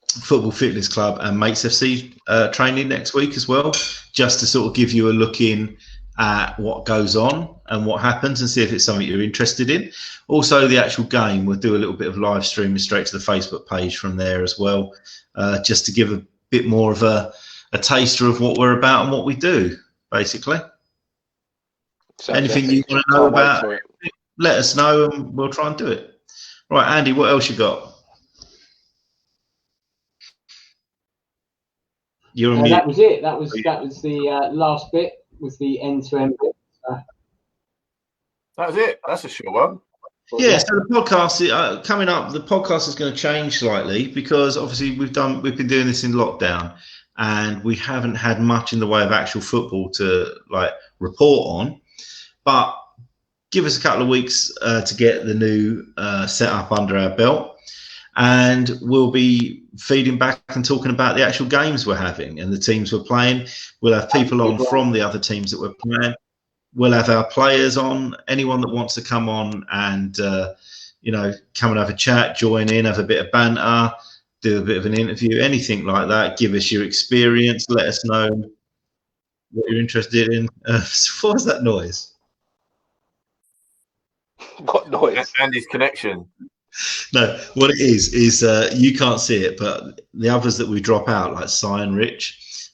Football Fitness Club and Mates FC training next week as well, just to sort of give you a look in at what goes on and what happens and see if it's something you're interested in. Also, the actual game, we'll do a little bit of live streaming straight to the Facebook page from there as well, just to give a bit more of a taster of what we're about and what we do, basically. Anything you want to know about, let us know and we'll try and do it. Right, Andy, what else you got? You're on mute. That was it. That was the last bit, was the end-to-end bit. That was it. That's a short one. Yeah, so the podcast coming up. The podcast is going to change slightly because obviously we've been doing this in lockdown, and we haven't had much in the way of actual football to report on. But give us a couple of weeks to get the new setup under our belt, and we'll be feeding back and talking about the actual games we're having and the teams we're playing. We'll have people on from the other teams that we're playing. We'll have our players on, anyone that wants to come on and, come and have a chat, join in, have a bit of banter, do a bit of an interview, anything like that. Give us your experience. Let us know what you're interested in. What was that noise? What noise? Andy's connection. No, what it is you can't see it, but the others that we drop out, like Cy and Rich,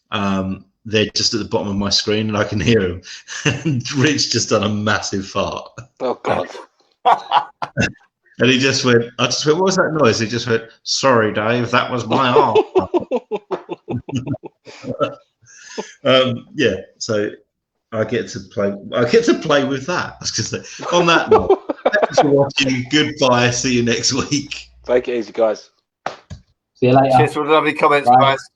they're just at the bottom of my screen and I can hear them. And Rich just done a massive fart. Oh, God. And he just went, what was that noise? He just went, sorry, Dave, that was my arm. Yeah, so I get to play with that. I was gonna say, on that note, thanks for watching. Goodbye. See you next week. Take it easy, guys. See you later. Cheers for the lovely comments, Bye. guys.